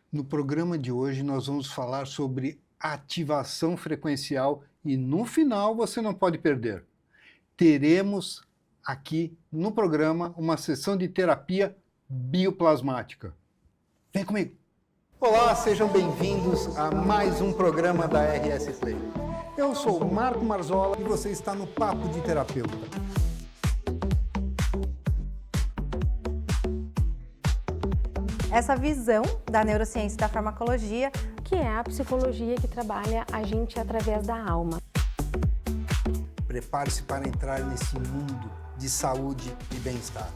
No programa de hoje nós vamos falar sobre ativação frequencial e no final você não pode perder. Teremos aqui no programa uma sessão de terapia bioplasmática. Vem comigo! Olá, sejam bem-vindos a mais um programa da RS Play. Eu sou o Marco Marzola e você está no Papo de Terapeuta. Essa visão da neurociência e da farmacologia, que é a psicologia que trabalha a gente através da alma. Prepare-se para entrar nesse mundo de saúde e bem-estar.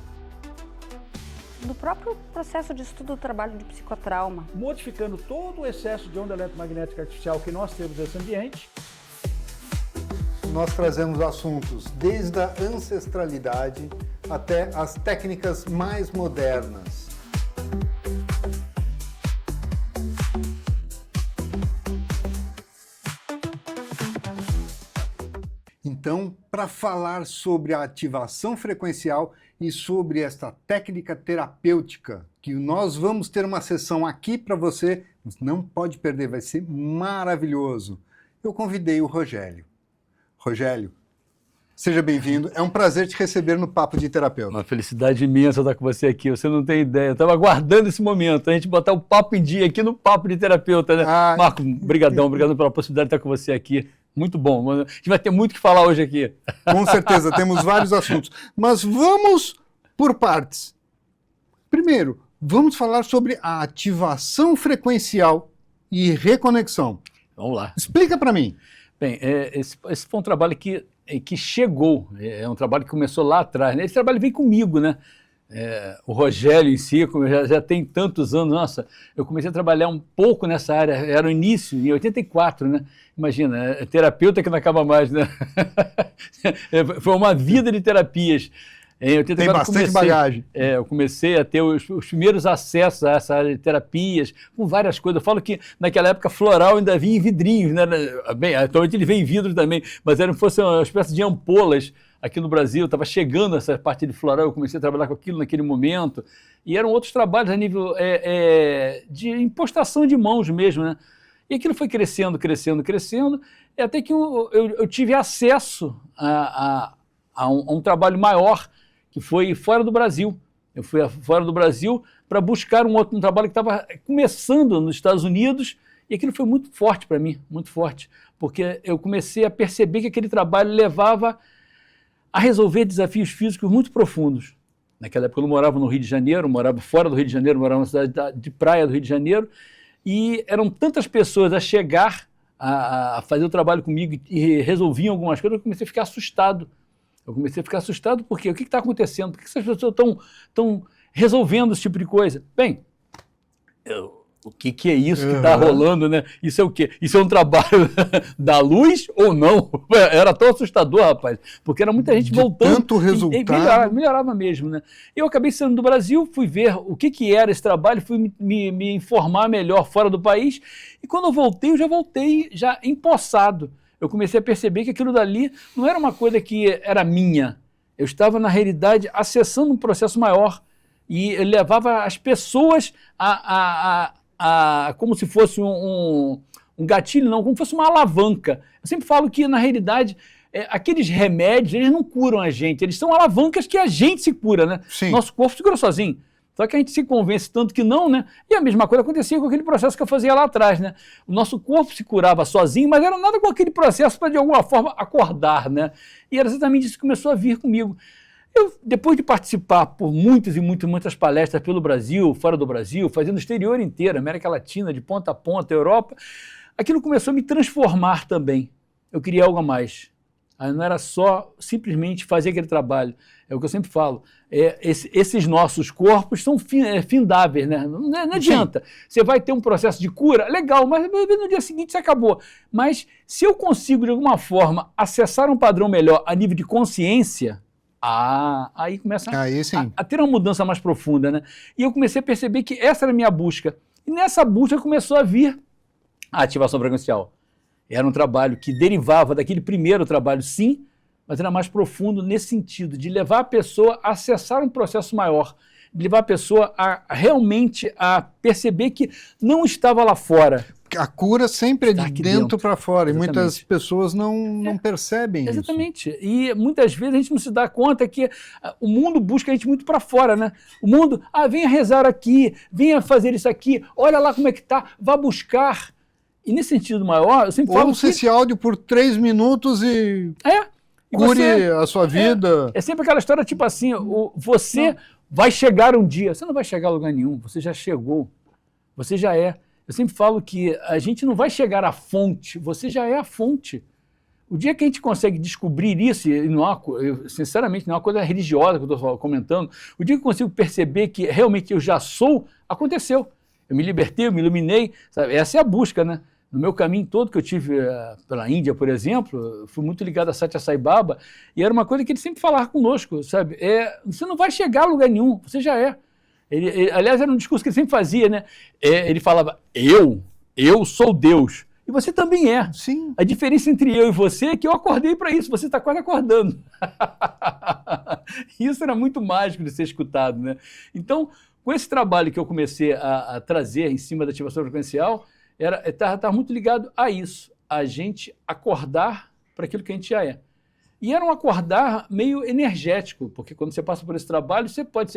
Do próprio processo de estudo do trabalho de psicotrauma. Modificando todo o excesso de onda eletromagnética artificial que nós temos nesse ambiente. Nós trazemos assuntos desde a ancestralidade até as técnicas mais modernas. Então, para falar sobre a ativação frequencial e sobre esta técnica terapêutica, que nós vamos ter uma sessão aqui para você, não pode perder, vai ser maravilhoso. Eu convidei o Rogélio. Rogélio, seja bem-vindo, é um prazer te receber no Papo de Terapeuta. Uma felicidade imensa estar com você aqui, você não tem ideia, eu estava aguardando esse momento, a gente botar o papo em dia aqui no Papo de Terapeuta, né? Marco, obrigado pela possibilidade de estar com você aqui. Muito bom, a gente vai ter muito o que falar hoje aqui. Com certeza, temos vários assuntos. Mas vamos por partes. Primeiro, vamos falar sobre a ativação frequencial e reconexão. Vamos lá. Explica para mim. Bem, esse foi um trabalho que chegou, é um trabalho que começou lá atrás, né? Esse trabalho vem comigo, né? O Rogélio em si, já tem tantos anos, nossa, eu comecei a trabalhar um pouco nessa área, era o início, em 84, né? Imagina, terapeuta que não acaba mais, né? Foi uma vida de terapias. Em 84, tem bastante bagagem. Eu comecei a ter os primeiros acessos a essa área de terapias, com várias coisas. Eu falo que naquela época floral ainda vinha em vidrinhos, né? Bem, atualmente ele vem em vidro também, mas fosse uma espécie de ampolas. Aqui no Brasil, estava chegando essa parte de floral, eu comecei a trabalhar com aquilo naquele momento, e eram outros trabalhos a nível de impostação de mãos mesmo, né? E aquilo foi crescendo, e até que eu tive acesso a um trabalho maior, que foi fora do Brasil. Eu fui fora do Brasil para buscar um trabalho que estava começando nos Estados Unidos, e aquilo foi muito forte para mim, muito forte, porque eu comecei a perceber que aquele trabalho levava a resolver desafios físicos muito profundos. Naquela época eu não morava no Rio de Janeiro, morava fora do Rio de Janeiro, morava na cidade de praia do Rio de Janeiro, e eram tantas pessoas a chegar a fazer o trabalho comigo e resolviam algumas coisas, eu comecei a ficar assustado. Porque o que está acontecendo? Por que essas pessoas estão resolvendo esse tipo de coisa? Bem, o que é isso que está rolando, né? Isso é o quê? Isso é um trabalho da luz ou não? Era tão assustador, rapaz, porque era muita gente voltando. Tanto resultado. Melhorava mesmo, né? Eu acabei saindo do Brasil, fui ver o que era esse trabalho, fui me informar melhor fora do país, e quando eu já voltei empossado. Eu comecei a perceber que aquilo dali não era uma coisa que era minha. Eu estava, na realidade, acessando um processo maior, e eu levava as pessoas como se fosse um gatilho, não, como se fosse uma alavanca. Eu sempre falo que, na realidade, aqueles remédios, eles não curam a gente, eles são alavancas que a gente se cura, né? Sim. Nosso corpo se cura sozinho. Só que a gente se convence tanto que não, né? E a mesma coisa acontecia com aquele processo que eu fazia lá atrás, né? O nosso corpo se curava sozinho, mas era nada com aquele processo para, de alguma forma, acordar, né? E era exatamente isso que começou a vir comigo. Eu, depois de participar por muitas palestras pelo Brasil, fora do Brasil, fazendo o exterior inteiro, América Latina, de ponta a ponta, Europa, aquilo começou a me transformar também. Eu queria algo a mais. Não era só simplesmente fazer aquele trabalho. É o que eu sempre falo. Esses nossos corpos são findáveis, né? Não adianta. Você vai ter um processo de cura, legal, mas no dia seguinte você acabou. Mas se eu consigo, de alguma forma, acessar um padrão melhor a nível de consciência, aí começa a ter uma mudança mais profunda, né? E eu comecei a perceber que essa era a minha busca. E nessa busca começou a vir a ativação frequencial. Era um trabalho que derivava daquele primeiro trabalho, sim, mas era mais profundo nesse sentido, de levar a pessoa a acessar um processo maior, de levar a pessoa a realmente a perceber que não estava lá fora. A cura sempre é Está de aqui dentro dentro. para fora, e Exatamente. muitas pessoas não percebem isso. Exatamente. E muitas vezes a gente não se dá conta que o mundo busca a gente muito para fora, né? O mundo, venha rezar aqui, venha fazer isso aqui, olha lá como é que tá, vá buscar. E nesse sentido maior, eu sempre falo Ouça esse áudio por 3 minutos e e cure você- a sua vida. É sempre aquela história tipo assim, você vai chegar um dia. Você não vai chegar a lugar nenhum, você já chegou. Você já é. Eu sempre falo que a gente não vai chegar à fonte, você já é a fonte. O dia que a gente consegue descobrir isso, e não há, sinceramente, não é uma coisa religiosa que eu estou comentando, o dia que eu consigo perceber que realmente eu já sou, aconteceu. Eu me libertei, eu me iluminei, sabe? Essa é a busca, né? No meu caminho todo que eu tive pela Índia, por exemplo, eu fui muito ligado a Satya Sai Baba, e era uma coisa que ele sempre falava conosco, sabe? Você não vai chegar a lugar nenhum, você já é. Aliás, era um discurso que ele sempre fazia, né? Ele falava, eu sou Deus. E você também é. Sim. A diferença entre eu e você é que eu acordei para isso, você está quase acordando. Isso era muito mágico de ser escutado, né? Então, com esse trabalho que eu comecei a trazer em cima da ativação frequencial, estava muito ligado a isso, a gente acordar para aquilo que a gente já é. E era um acordar meio energético, porque quando você passa por esse trabalho,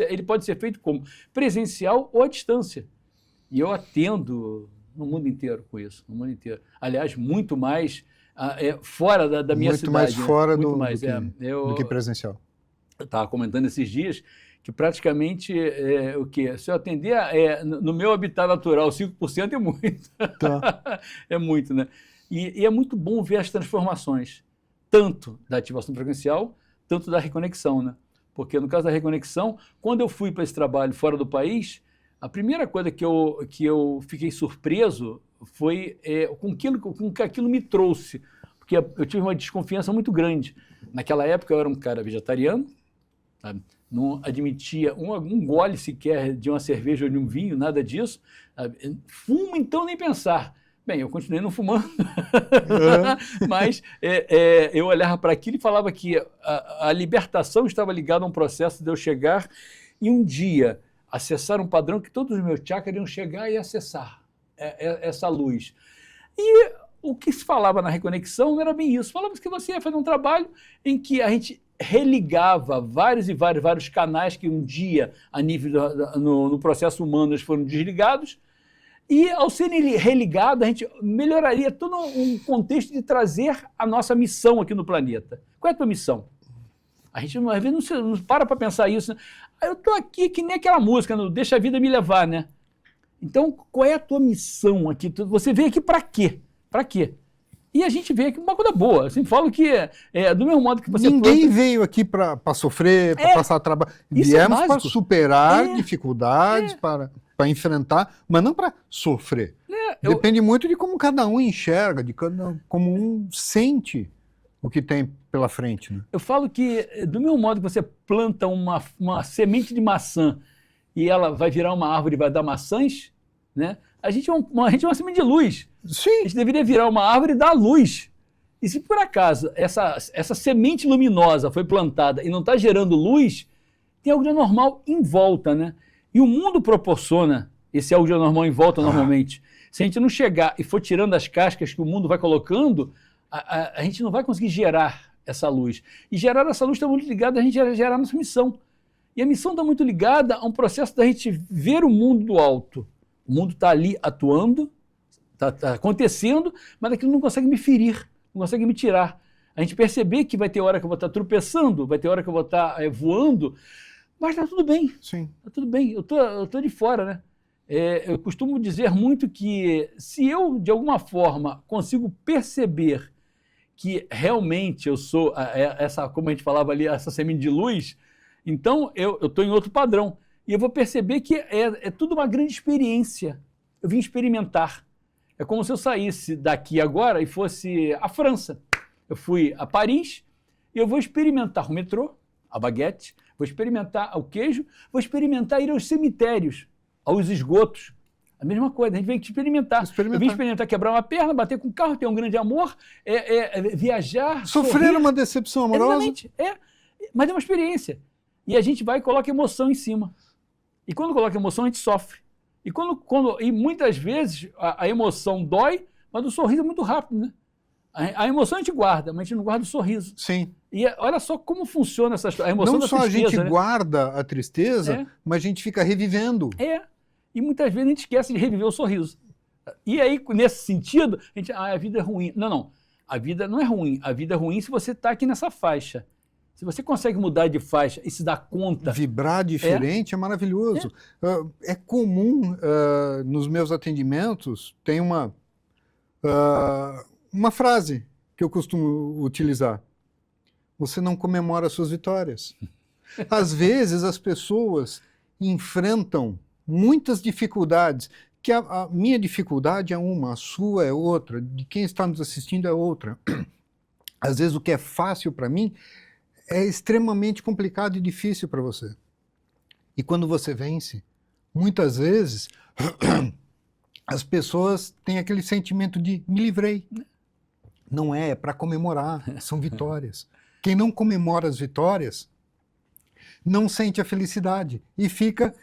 ele pode ser feito como presencial ou à distância. E eu atendo no mundo inteiro com isso, no mundo inteiro. Aliás, muito mais fora da minha Muito cidade. mais fora muito do mais, do que presencial. Eu estava comentando esses dias que praticamente o quê? Se eu atender no meu habitat natural 5% é muito. Tá. É muito, né? E é muito bom ver as transformações, tanto da ativação frequencial, tanto da reconexão, né? Porque no caso da reconexão, quando eu fui para esse trabalho fora do país, a primeira coisa que eu fiquei surpreso foi com que aquilo me trouxe, porque eu tive uma desconfiança muito grande. Naquela época eu era um cara vegetariano, sabe? Não admitia um gole sequer de uma cerveja ou de um vinho, nada disso. Sabe? Fumo, então, nem pensar. Bem, eu continuei não fumando, mas eu olhava para aquilo e falava que a libertação estava ligada a um processo de eu chegar e um dia acessar um padrão que todos os meus chakras iriam chegar e acessar essa luz. E o que se falava na reconexão não era bem isso. Falava que você ia fazer um trabalho em que a gente religava vários canais que um dia, a nível no processo humano, eles foram desligados. E, ao serem religados, a gente melhoraria todo um contexto de trazer a nossa missão aqui no planeta. Qual é a tua missão? A gente, às vezes, não para pensar isso. Né? Eu estou aqui que nem aquela música, não deixa a vida me levar, né? Então, qual é a tua missão aqui? Você veio aqui para quê? Para quê? E a gente veio aqui uma coisa boa. Eu sempre falo que, do mesmo modo que você... Ninguém veio aqui para sofrer, para passar trabalho. Viemos para superar dificuldades, para enfrentar, mas não para sofrer. Depende muito de como cada um enxerga, como um sente o que tem pela frente. Né? Eu falo que, do mesmo modo que você planta uma semente de maçã e ela vai virar uma árvore e vai dar maçãs, né? A gente é uma semente de luz. Sim. A gente deveria virar uma árvore e dar luz. E se por acaso essa semente luminosa foi plantada e não está gerando luz, tem algo de anormal em volta, né? E o mundo proporciona esse algo de anormal em volta normalmente. Se a gente não chegar e for tirando as cascas que o mundo vai colocando, a gente não vai conseguir gerar essa luz. E gerar essa luz está muito ligado a gente gerar a nossa missão. E a missão está muito ligada a um processo da gente ver o mundo do alto. O mundo está ali atuando, está acontecendo, mas aquilo não consegue me ferir, não consegue me tirar. A gente perceber que vai ter hora que eu vou estar tropeçando, vai ter hora que eu vou estar voando, mas está tudo bem. Sim. Está tudo bem, eu tô de fora, né? Eu costumo dizer muito que se eu, de alguma forma, consigo perceber que realmente eu sou como a gente falava ali, essa semente de luz, então eu estou em outro padrão. E eu vou perceber que é tudo uma grande experiência. Eu vim experimentar. É como se eu saísse daqui agora e fosse à França. Eu fui a Paris e eu vou experimentar o metrô, a baguete, vou experimentar o queijo, vou experimentar ir aos cemitérios, aos esgotos. A mesma coisa, a gente vem experimentar. Eu vim experimentar quebrar uma perna, bater com o carro, ter um grande amor, viajar, sofrer sorrir. uma decepção amorosa. Exatamente, mas é uma experiência. E a gente vai e coloca emoção em cima. E quando coloca emoção, a gente sofre. E muitas vezes a emoção dói, mas o sorriso é muito rápido, né? A emoção a gente guarda, mas a gente não guarda o sorriso. Sim. E olha só como funciona essa a emoção Não da só tristeza, a gente né? guarda a tristeza, mas a gente fica revivendo. E muitas vezes a gente esquece de reviver o sorriso. E aí, nesse sentido, a gente, a vida é ruim. Não. A vida não é ruim. A vida é ruim se você está aqui nessa faixa. Se você consegue mudar de faixa e se dar conta... Vibrar diferente é maravilhoso. É comum, nos meus atendimentos, tem uma frase que eu costumo utilizar. Você não comemora as suas vitórias. Às vezes, as pessoas enfrentam muitas dificuldades, que a minha dificuldade é uma, a sua é outra, de quem está nos assistindo é outra. Às vezes, o que é fácil para mim é extremamente complicado e difícil para você. E quando você vence, muitas vezes as pessoas têm aquele sentimento de me livrei. Não é para comemorar, são vitórias. Quem não comemora as vitórias não sente a felicidade e fica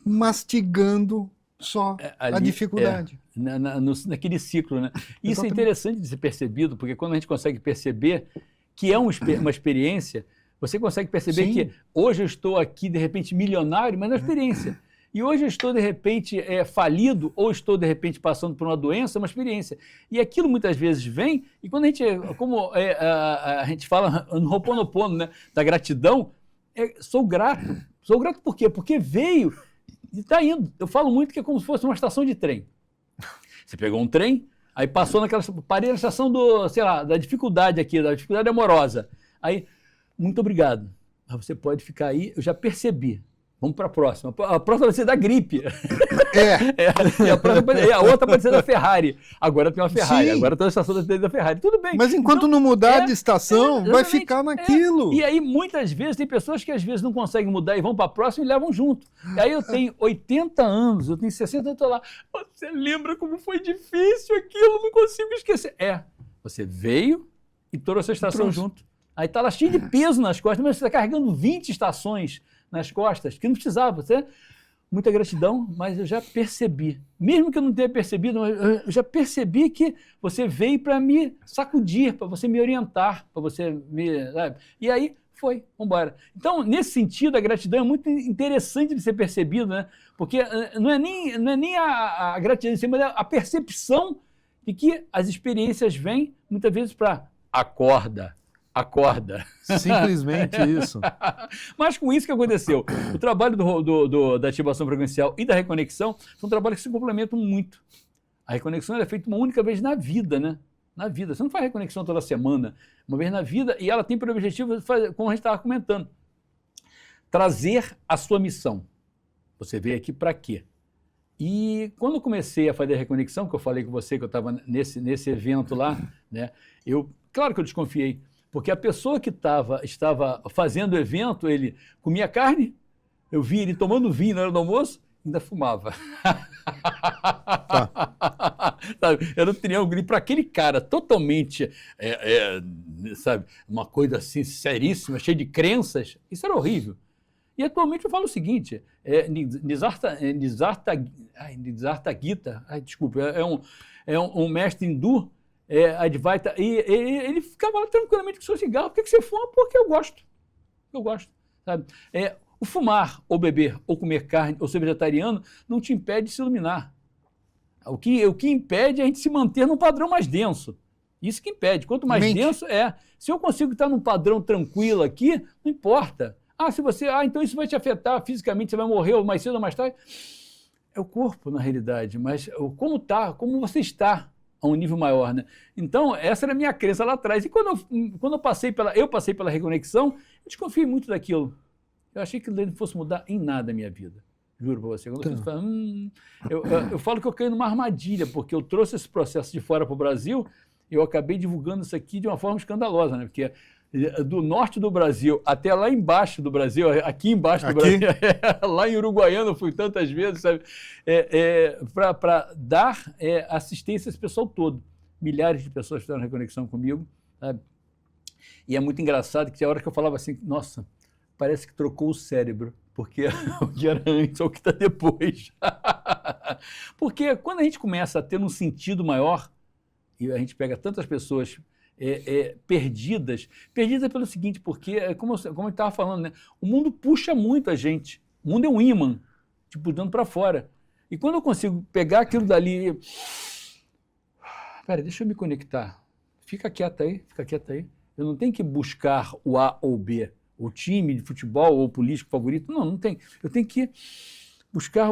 mastigando só a dificuldade. Naquele ciclo, né? Isso é Exatamente. interessante de ser percebido, porque quando a gente consegue perceber que é uma experiência, você consegue perceber Sim. que hoje eu estou aqui, de repente, milionário, mas é uma experiência. E hoje eu estou, de repente, falido, ou estou, de repente, passando por uma doença, é uma experiência. E aquilo muitas vezes vem, e quando a gente, como a gente fala no Ho'oponopono, né, da gratidão, sou grato. Sou grato por quê? Porque veio e está indo. Eu falo muito que é como se fosse uma estação de trem. Você pegou um trem, aí passou parei na estação da dificuldade aqui, da dificuldade amorosa. Aí, muito obrigado. Mas você pode ficar aí, eu já percebi. Vamos para a próxima. A próxima vai ser da gripe. E a outra pode ser da Ferrari. Agora tem uma Ferrari, Sim. agora tem a estação da Ferrari. Tudo bem. Mas enquanto Então, não mudar de estação, vai exatamente, ficar naquilo. E aí, muitas vezes, tem pessoas que às vezes não conseguem mudar e vão para a próxima e levam junto. E aí eu tenho 80 anos, eu tenho 60 anos, eu estou lá. Você lembra como foi difícil aquilo? Não consigo esquecer. Você veio e trouxe a estação junto. Aí está lá cheio de peso nas costas, mas você está carregando 20 estações nas costas, que não precisava. Muita gratidão, mas eu já percebi. Mesmo que eu não tenha percebido, eu já percebi que você veio para me sacudir, para você me orientar, para você me... Sabe? E aí, vamos embora. Então, nesse sentido, a gratidão é muito interessante de ser percebido, né? Porque não é nem a gratidão, mas a percepção de que as experiências vêm, muitas vezes, para acorda. Simplesmente isso. Mas com isso que aconteceu, o trabalho da ativação frequencial e da reconexão são trabalhos que se complementam muito. A reconexão é feita uma única vez na vida, né? Na vida. Você não faz reconexão toda semana, uma vez na vida, e ela tem por objetivo, como a gente estava comentando, trazer a sua missão. Você veio aqui para quê? E quando eu comecei a fazer a reconexão, que eu falei com você que eu estava nesse evento lá, né? Claro que eu desconfiei. Porque a pessoa que estava fazendo o evento, ele comia carne, eu vi ele tomando vinho na hora do almoço, ainda fumava. Sabe? Era um triângulo. E para aquele cara totalmente, sabe, uma coisa assim seríssima, cheia de crenças, isso era horrível. E atualmente eu falo o seguinte, Nisartha Gita, desculpa, é um mestre hindu, Advaita, e ele ficava lá tranquilamente com o seu cigarro. Por que você fuma? Porque eu gosto. Eu gosto. Sabe? O fumar, ou beber, ou comer carne, ou ser vegetariano, não te impede de se iluminar. O que impede é a gente se manter num padrão mais denso. Isso que impede. Quanto mais denso, se eu consigo estar num padrão tranquilo aqui, não importa. Então isso vai te afetar fisicamente, você vai morrer mais cedo ou mais tarde. É o corpo, na realidade, mas como você está a um nível maior, né? Então, essa era a minha crença lá atrás. E quando eu passei pela reconexão, eu desconfiei muito daquilo. Eu achei que ele não fosse mudar em nada a minha vida. Juro para você. Quando você fala, eu falo que eu caí numa armadilha, porque eu trouxe esse processo de fora para o Brasil e eu acabei divulgando isso aqui de uma forma escandalosa, né? Porque do norte do Brasil até lá embaixo do Brasil, aqui embaixo do Brasil, lá em Uruguaiana eu fui tantas vezes, sabe? Para dar assistência a esse pessoal todo. Milhares de pessoas fizeram reconexão comigo, sabe? E é muito engraçado que a hora que eu falava assim, nossa, parece que trocou o cérebro, porque o que era antes é o que está depois. Porque quando a gente começa a ter um sentido maior, e a gente pega tantas pessoas perdidas pelo seguinte, porque, como eu estava falando, né, o mundo puxa muito a gente, o mundo é um ímã, tipo, dando para fora. E quando eu consigo pegar aquilo dali, pera, deixa eu me conectar, fica quieto aí, eu não tenho que buscar o A ou B, o time de futebol ou o político favorito, não tem, eu tenho que buscar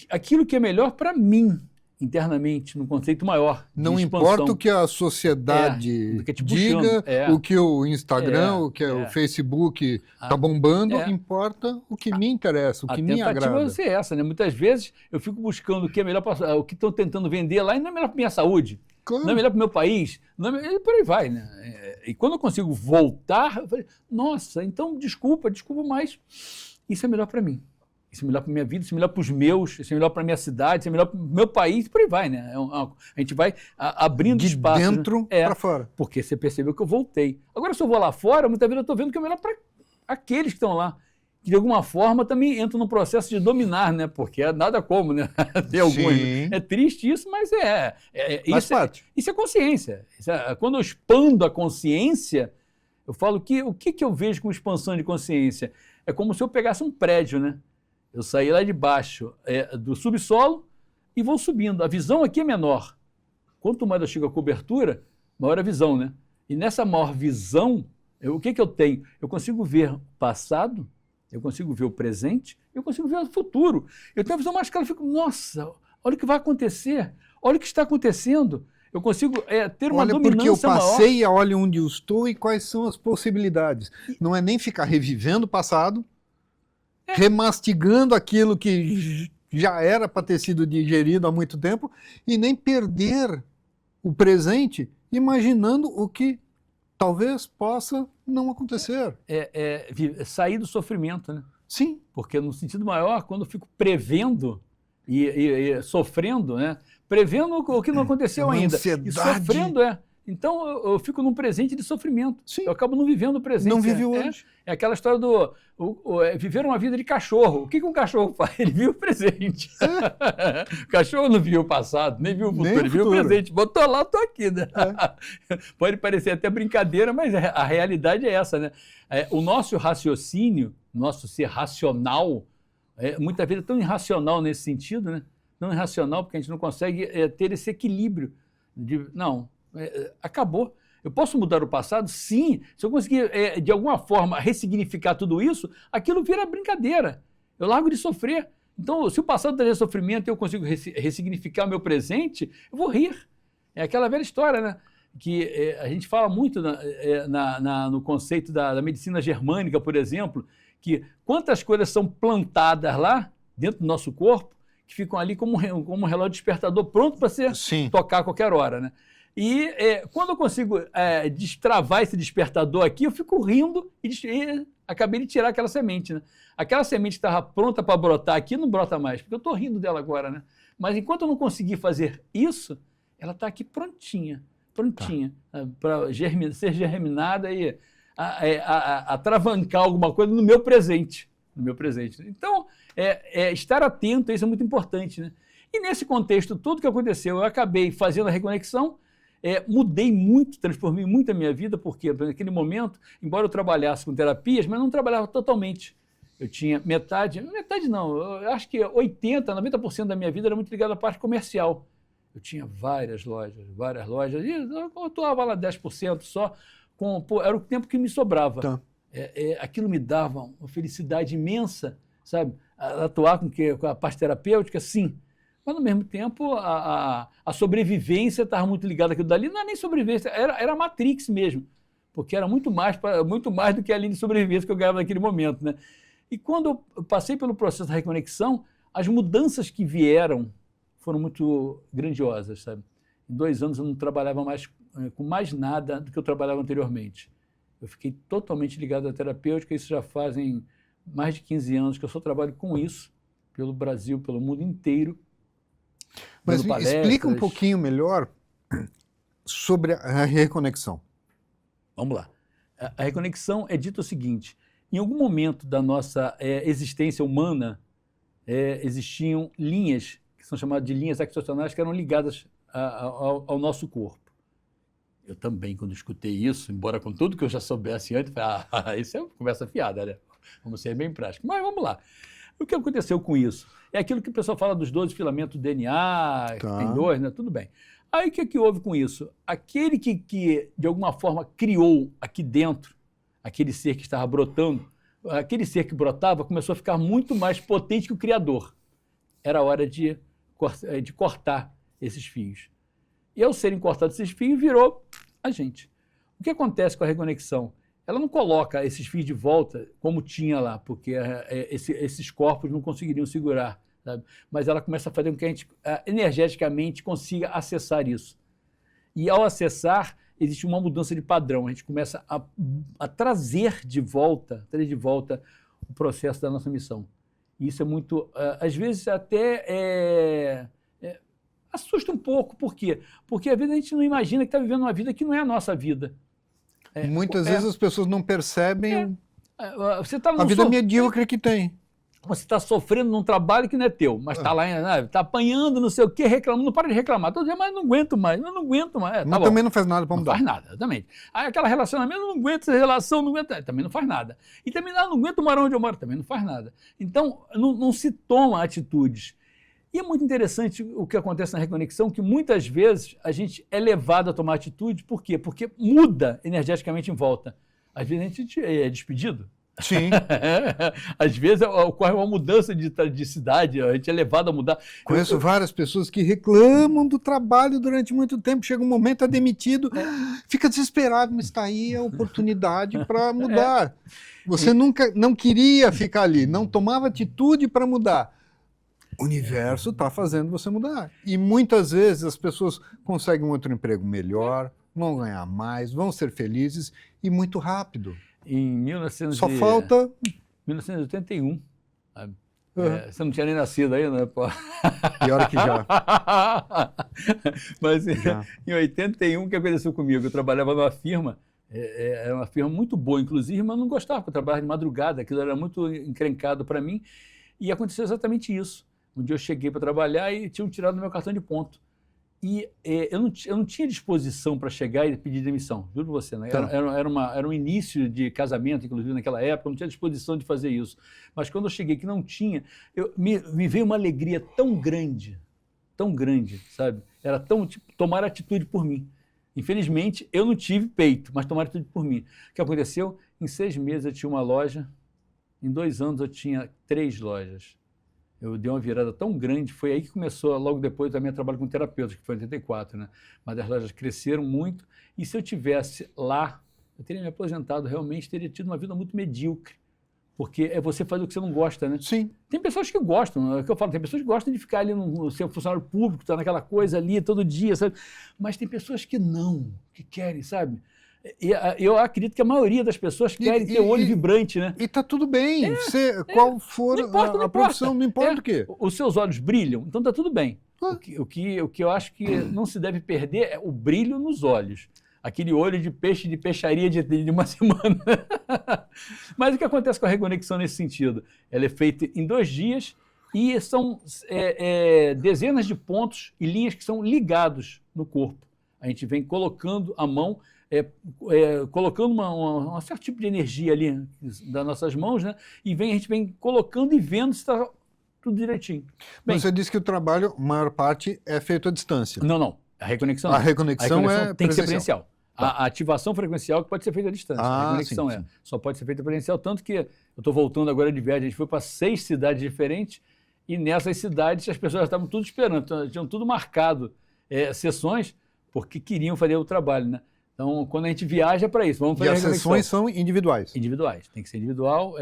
aquilo que é melhor para mim, internamente, num conceito maior. Não importa o que a sociedade diga, o que o Instagram, o que o Facebook está bombando, importa o que me interessa, o que me agrada. A tentativa vai ser essa, né? Muitas vezes eu fico buscando o que é melhor para o que estão tentando vender lá e não é melhor para minha saúde, claro. Não é melhor para o meu país, e por aí vai, né? E quando eu consigo voltar, eu falei, nossa, então desculpa, mas isso é melhor para mim. Isso é melhor para a minha vida, isso é melhor para os meus, isso é melhor para a minha cidade, isso é melhor para o meu país, e por aí vai, né? A gente vai abrindo espaço. De dentro para fora. Porque você percebeu que eu voltei. Agora, se eu vou lá fora, muitas vezes eu estou vendo que é melhor para aqueles que estão lá, que de alguma forma também entram no processo de dominar, né? Porque é nada como, né? Tem alguns. É triste isso, mas faz parte. Isso é consciência. Quando eu expando a consciência, eu falo que o que eu vejo com expansão de consciência? É como se eu pegasse um prédio, né? Eu saí lá de baixo do subsolo e vou subindo. A visão aqui é menor. Quanto mais eu chego à cobertura, maior a visão, né? E nessa maior visão, o que eu tenho? Eu consigo ver o passado, eu consigo ver o presente, eu consigo ver o futuro. Eu tenho a visão mais clara, eu fico, nossa, olha o que vai acontecer, olha o que está acontecendo. Eu consigo ter uma dominância maior. Olha porque eu passei, olha onde eu estou e quais são as possibilidades. Não é nem ficar revivendo o passado, remastigando aquilo que já era para ter sido digerido há muito tempo e nem perder o presente imaginando o que talvez possa não acontecer. Sair do sofrimento, né? Sim. Porque no sentido maior, quando eu fico prevendo e sofrendo, né? Prevendo o que não aconteceu ainda. Ansiedade. E sofrendo Então eu fico num presente de sofrimento. Sim. Eu acabo não vivendo o presente. Não vive hoje. É aquela história do viver uma vida de cachorro. O que um cachorro faz? Ele viu o presente. O cachorro não viu o passado, nem viu o futuro, ele viu o presente. Botou lá, estou aqui. Né? Pode parecer até brincadeira, mas a realidade é essa. Né? O nosso raciocínio, nosso ser racional, muitas vezes é tão irracional nesse sentido, né? Não irracional, porque a gente não consegue ter esse equilíbrio. Acabou. Eu posso mudar o passado? Sim. Se eu conseguir, de alguma forma, ressignificar tudo isso, aquilo vira brincadeira. Eu largo de sofrer. Então, se o passado trazia sofrimento e eu consigo ressignificar o meu presente, eu vou rir. É aquela velha história, né? Que a gente fala muito no conceito da medicina germânica, por exemplo, que quantas coisas são plantadas lá, dentro do nosso corpo, que ficam ali como um relógio despertador pronto para ser tocar a qualquer hora, né? E quando eu consigo destravar esse despertador aqui, eu fico rindo e acabei de tirar aquela semente, né? Aquela semente que estava pronta para brotar aqui não brota mais, porque eu estou rindo dela agora, né? Mas enquanto eu não conseguir fazer isso, ela está aqui prontinha, para ser germinada e atravancar alguma coisa no meu presente. Então, estar atento a isso é muito importante, né? E nesse contexto, tudo que aconteceu, eu acabei fazendo a reconexão, mudei muito, transformei muito a minha vida, porque naquele momento, embora eu trabalhasse com terapias, mas não trabalhava totalmente. Eu tinha metade não, eu acho que 80%, 90% da minha vida era muito ligada à parte comercial. Eu tinha várias lojas, e eu atuava lá 10% só, era o tempo que me sobrava. Tá. Aquilo me dava uma felicidade imensa, sabe? Atuar com a parte terapêutica, sim. Mas, ao mesmo tempo, a sobrevivência estava muito ligada àquilo dali. Não é nem sobrevivência, era a Matrix mesmo. Porque era muito mais do que a linha de sobrevivência que eu ganhava naquele momento, né? E quando eu passei pelo processo da reconexão, as mudanças que vieram foram muito grandiosas, sabe? Em 2 anos eu não trabalhava mais com mais nada do que eu trabalhava anteriormente. Eu fiquei totalmente ligado à terapêutica, isso já fazem mais de 15 anos que eu só trabalho com isso, pelo Brasil, pelo mundo inteiro. Mas explica um pouquinho melhor sobre a reconexão. Vamos lá. A reconexão é dito o seguinte, Em algum momento da nossa existência humana, existiam linhas, que são chamadas de linhas axocionais, que eram ligadas ao nosso corpo. Eu também, quando escutei isso, embora com tudo que eu já soubesse antes, falei, isso é uma conversa fiada, né? Vamos ser bem práticos. Mas vamos lá. O que aconteceu com isso? É aquilo que o pessoal fala dos 12 filamentos do DNA, que tem 2, né? Tudo bem. Aí o que houve com isso? Aquele que de alguma forma criou aqui dentro, aquele ser que estava brotando, aquele ser que brotava começou a ficar muito mais potente que o Criador. Era hora de cortar esses fios. E ao serem cortados esses fios, virou a gente. O que acontece com a reconexão? Ela não coloca esses fios de volta como tinha lá, porque esses corpos não conseguiriam segurar, sabe? Mas ela começa a fazer com que a gente energeticamente consiga acessar isso. E ao acessar, existe uma mudança de padrão. A gente começa a trazer de volta o processo da nossa missão. E isso é muito, às vezes até assusta um pouco. Por quê? Porque às vezes a gente não imagina que está vivendo uma vida que não é a nossa vida. Muitas vezes as pessoas não percebem você tá a vida medíocre que tem. Você está sofrendo num trabalho que não é teu, mas está lá, está apanhando, não sei o quê, reclamando, não para de reclamar. Todo dia, mas não aguento mais. Mas também não faz nada para mudar. Não faz nada, exatamente. Aí aquela relacionamento, não aguento essa relação, não aguento, também não faz nada. E também, não aguento morar onde eu moro, também não faz nada. Então, não se toma atitudes. E é muito interessante o que acontece na reconexão, que muitas vezes a gente é levado a tomar atitude, por quê? Porque muda energeticamente em volta. Às vezes a gente é despedido. Sim. Às vezes ocorre uma mudança de cidade, a gente é levado a mudar. Conheço várias pessoas que reclamam do trabalho durante muito tempo, chega um momento, é demitido, fica desesperado, mas está aí a oportunidade para mudar. Você nunca não queria ficar ali, não tomava atitude para mudar. O universo está fazendo você mudar. E muitas vezes as pessoas conseguem um outro emprego melhor, vão ganhar mais, vão ser felizes e muito rápido. Em Só falta 1981. Sabe? Você não tinha nem nascido ainda, né? Pô? Pior que já. Mas em 81, o que aconteceu comigo? Eu trabalhava numa firma, era uma firma muito boa, inclusive, mas não gostava, porque eu trabalhava de madrugada, aquilo era muito encrencado para mim, e aconteceu exatamente isso. Um dia eu cheguei para trabalhar e tinham tirado meu cartão de ponto. E eu não tinha disposição para chegar e pedir demissão, juro para você. Né? Era um início de casamento, inclusive naquela época, eu não tinha disposição de fazer isso. Mas quando eu cheguei que não tinha, me veio uma alegria tão grande, sabe? Era tão, tipo, tomar atitude por mim. Infelizmente, eu não tive peito, mas tomar atitude por mim. O que aconteceu? Em 6 meses eu tinha uma loja, em 2 anos eu tinha 3 lojas. Eu dei uma virada tão grande, foi aí que começou, logo depois também eu trabalho com terapeutas, que foi em 84, né? Mas as lojas cresceram muito, e se eu tivesse lá, eu teria me aposentado, realmente teria tido uma vida muito medíocre, porque é você fazer o que você não gosta, né? Sim. Tem pessoas que gostam, é o que eu falo, tem pessoas que gostam de ficar ali no ser funcionário público, tá naquela coisa ali todo dia, sabe? Mas tem pessoas que não, que querem, sabe? E eu acredito que a maioria das pessoas querem ter o olho vibrante, né? E tá tudo bem, qual for a profissão, não importa o quê. Os seus olhos brilham, então tá tudo bem. O que eu acho que não se deve perder é o brilho nos olhos. Aquele olho de peixe de peixaria de uma semana. Mas o que acontece com a reconexão nesse sentido? Ela é feita em 2 dias e são dezenas de pontos e linhas que são ligados no corpo. A gente vem colocando a mão, colocando um certo tipo de energia ali das nossas mãos, né? E a gente vem colocando e vendo se está tudo direitinho. Bem, você disse que o trabalho, a maior parte, é feito à distância. Não. A reconexão não. A reconexão tem que ser presencial. Tá. A ativação frequencial que pode ser feita à distância. A reconexão sim. Só pode ser feita presencial, tanto que eu estou voltando agora de viagem, a gente foi para 6 cidades diferentes e nessas cidades as pessoas estavam tudo esperando, tinham tudo marcado sessões porque queriam fazer o trabalho, né? Então, quando a gente viaja para isso, vamos fazer a reconexão. E as sessões são individuais? Individuais, tem que ser individual.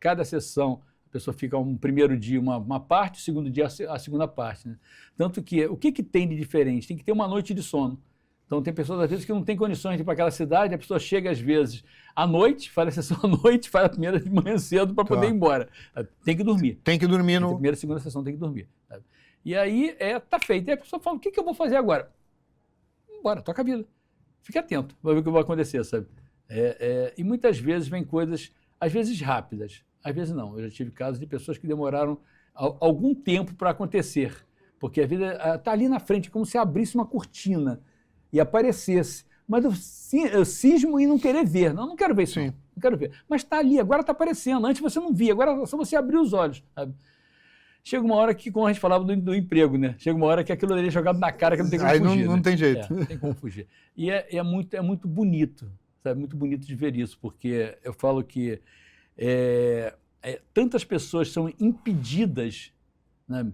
Cada sessão, a pessoa fica um primeiro dia uma parte, o segundo dia a segunda parte, né? Tanto que, o que tem de diferente? Tem que ter uma noite de sono. Então, tem pessoas, às vezes, que não têm condições de ir para aquela cidade, a pessoa chega, às vezes, à noite, faz a sessão à noite, faz a primeira de manhã cedo para poder ir embora. Tem que dormir. Tem que dormir no... Primeira e segunda sessão tem que dormir. Sabe? E aí, tá feito. E a pessoa fala, o que eu vou fazer agora? Bora, toca a vida. Fique atento, vai ver o que vai acontecer, sabe? E muitas vezes vem coisas às vezes rápidas, às vezes não. Eu já tive casos de pessoas que demoraram algum tempo para acontecer, porque a vida está ali na frente, como se abrisse uma cortina e aparecesse. Mas eu cismo em não querer ver. Não quero ver isso, não quero ver. Mas está ali, agora está aparecendo. Antes você não via, agora é só você abrir os olhos, sabe? Chega uma hora que, como a gente falava do emprego, né? Chega uma hora que aquilo ali é jogado na cara, que não tem como fugir. Não tem jeito. Não tem como fugir. E é muito bonito, sabe? Muito bonito de ver isso, porque eu falo que tantas pessoas são impedidas, né?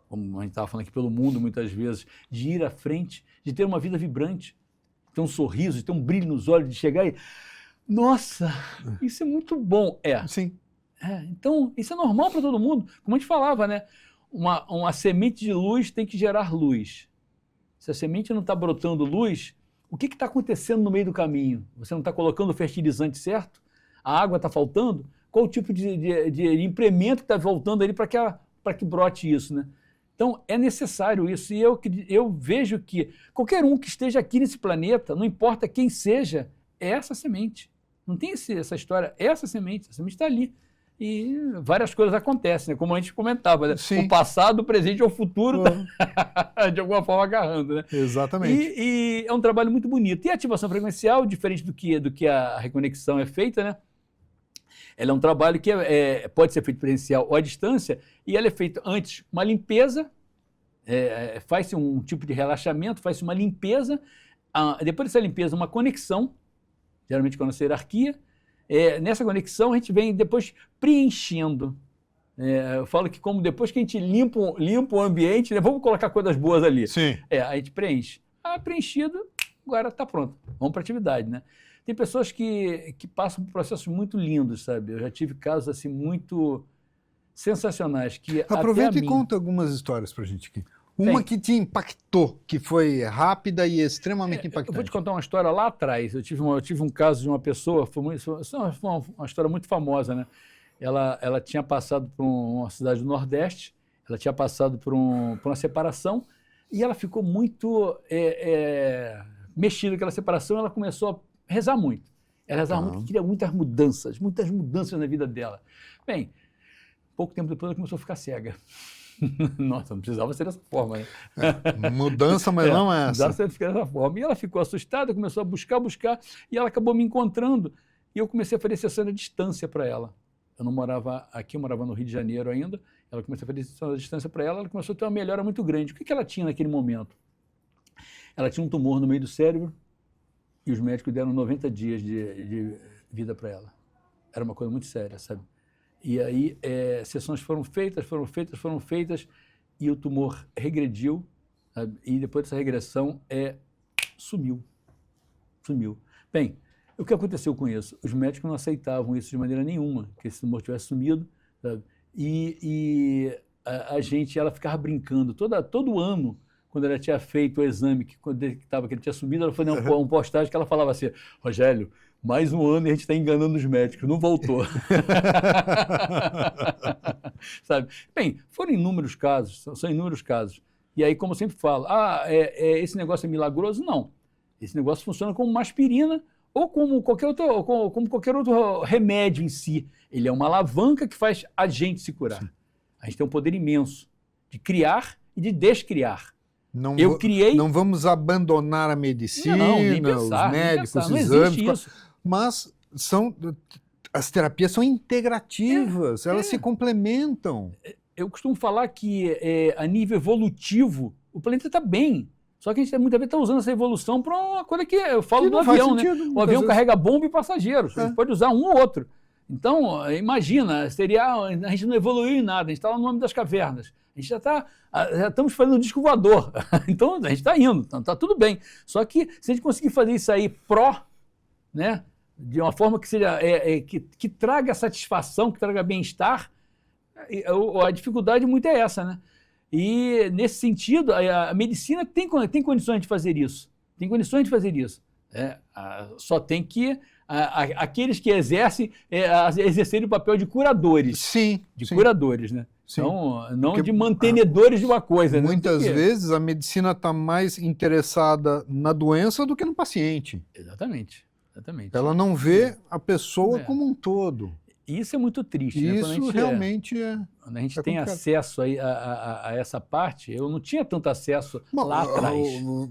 Como a gente estava falando aqui pelo mundo muitas vezes, de ir à frente, de ter uma vida vibrante, de ter um sorriso, de ter um brilho nos olhos, de chegar e... Nossa, isso é muito bom. Sim. Então, isso é normal para todo mundo. Como a gente falava, né? Uma semente de luz tem que gerar luz. Se a semente não está brotando luz, o que está acontecendo no meio do caminho? Você não está colocando o fertilizante certo? A água está faltando? Qual o tipo de implemento que está voltando ali para que brote isso, né? Então, é necessário isso. E eu vejo que qualquer um que esteja aqui nesse planeta, não importa quem seja, é essa semente. Não tem essa história, essa semente está ali. E várias coisas acontecem, né? Como a gente comentava, né? O passado, o presente e o futuro de alguma forma agarrando, né? Exatamente. E é um trabalho muito bonito. E a ativação frequencial, diferente do que a reconexão é feita, né? Ela é um trabalho que pode ser feito presencial ou à distância, e ela é feita antes uma limpeza, faz-se um tipo de relaxamento, faz-se uma limpeza, depois dessa limpeza uma conexão, geralmente com a nossa hierarquia. Nessa conexão a gente vem depois preenchendo. Eu falo que como depois que a gente limpa o ambiente, né, vamos colocar coisas boas ali. Sim. A gente preenche. Preenchido, agora está pronto. Vamos para a atividade, né? Tem pessoas que passam por processos muito lindos, sabe? Eu já tive casos assim muito sensacionais. Aproveita e conta algumas histórias para a gente aqui. Uma que te impactou, que foi rápida e extremamente impactante. Eu vou te contar uma história lá atrás. Eu tive um caso de uma pessoa, foi uma história muito famosa, né? Ela tinha passado por uma cidade do Nordeste, ela tinha passado por uma separação e ela ficou muito mexida com aquela separação. Ela começou a rezar muito. Ela rezava muito, queria muitas mudanças na vida dela. Bem, pouco tempo depois ela começou a ficar cega. Nossa, não precisava ser dessa forma, né? Mudança, mas não é essa. Não precisava ser dessa forma. E ela ficou assustada, começou a buscar, e ela acabou me encontrando. E eu comecei a fazer sessão à distância para ela. Eu não morava aqui, eu morava no Rio de Janeiro ainda. Ela começou a fazer sessão à distância para ela começou a ter uma melhora muito grande. O que ela tinha naquele momento? Ela tinha um tumor no meio do cérebro e os médicos deram 90 dias de vida para ela. Era uma coisa muito séria, sabe? E aí, sessões foram feitas, e o tumor regrediu, sabe? E depois dessa regressão, sumiu. Bem, o que aconteceu com isso? Os médicos não aceitavam isso de maneira nenhuma, que esse tumor tivesse sumido, sabe? E ela ficava brincando, todo ano, quando ela tinha feito o exame, que ele tinha sumido, ela foi uma postagem que ela falava assim: Rogério, mais um ano e a gente está enganando os médicos, não voltou. Sabe? Bem, são inúmeros casos. E aí, como eu sempre falo, esse negócio é milagroso? Não. Esse negócio funciona como uma aspirina ou como qualquer outro remédio em si. Ele é uma alavanca que faz a gente se curar. Sim. A gente tem um poder imenso de criar e de descriar. Não vamos abandonar a medicina, nem pensar, os médicos, os não exames, existe isso. Mas as terapias são integrativas, elas se complementam. Eu costumo falar que, a nível evolutivo, o planeta está bem. Só que a gente muitas vezes está usando essa evolução para uma coisa que eu falo do avião, né? O avião carrega bomba e passageiros. A gente pode usar um ou outro. Então, imagina, a gente não evoluiu em nada, a gente está lá no âmbito das cavernas. A gente já estamos fazendo um disco voador. Então, a gente está indo, está tudo bem. Só que, se a gente conseguir fazer isso aí né, de uma forma que seja que traga satisfação, que traga bem-estar, a dificuldade muito é essa, né? E, nesse sentido, a medicina tem condições de fazer isso. Só tem que aqueles que exercerem o papel de curadores. Sim. Curadores, né? Sim. Então, não de mantenedores de uma coisa. Muitas vezes a medicina está mais interessada na doença do que no paciente. Exatamente. Exatamente. Ela não vê a pessoa É. como um todo. E isso é muito triste, né? Quando a Isso gente realmente é... quando a gente é tem complicado. acesso a essa parte, eu não tinha tanto acesso Bom, lá atrás.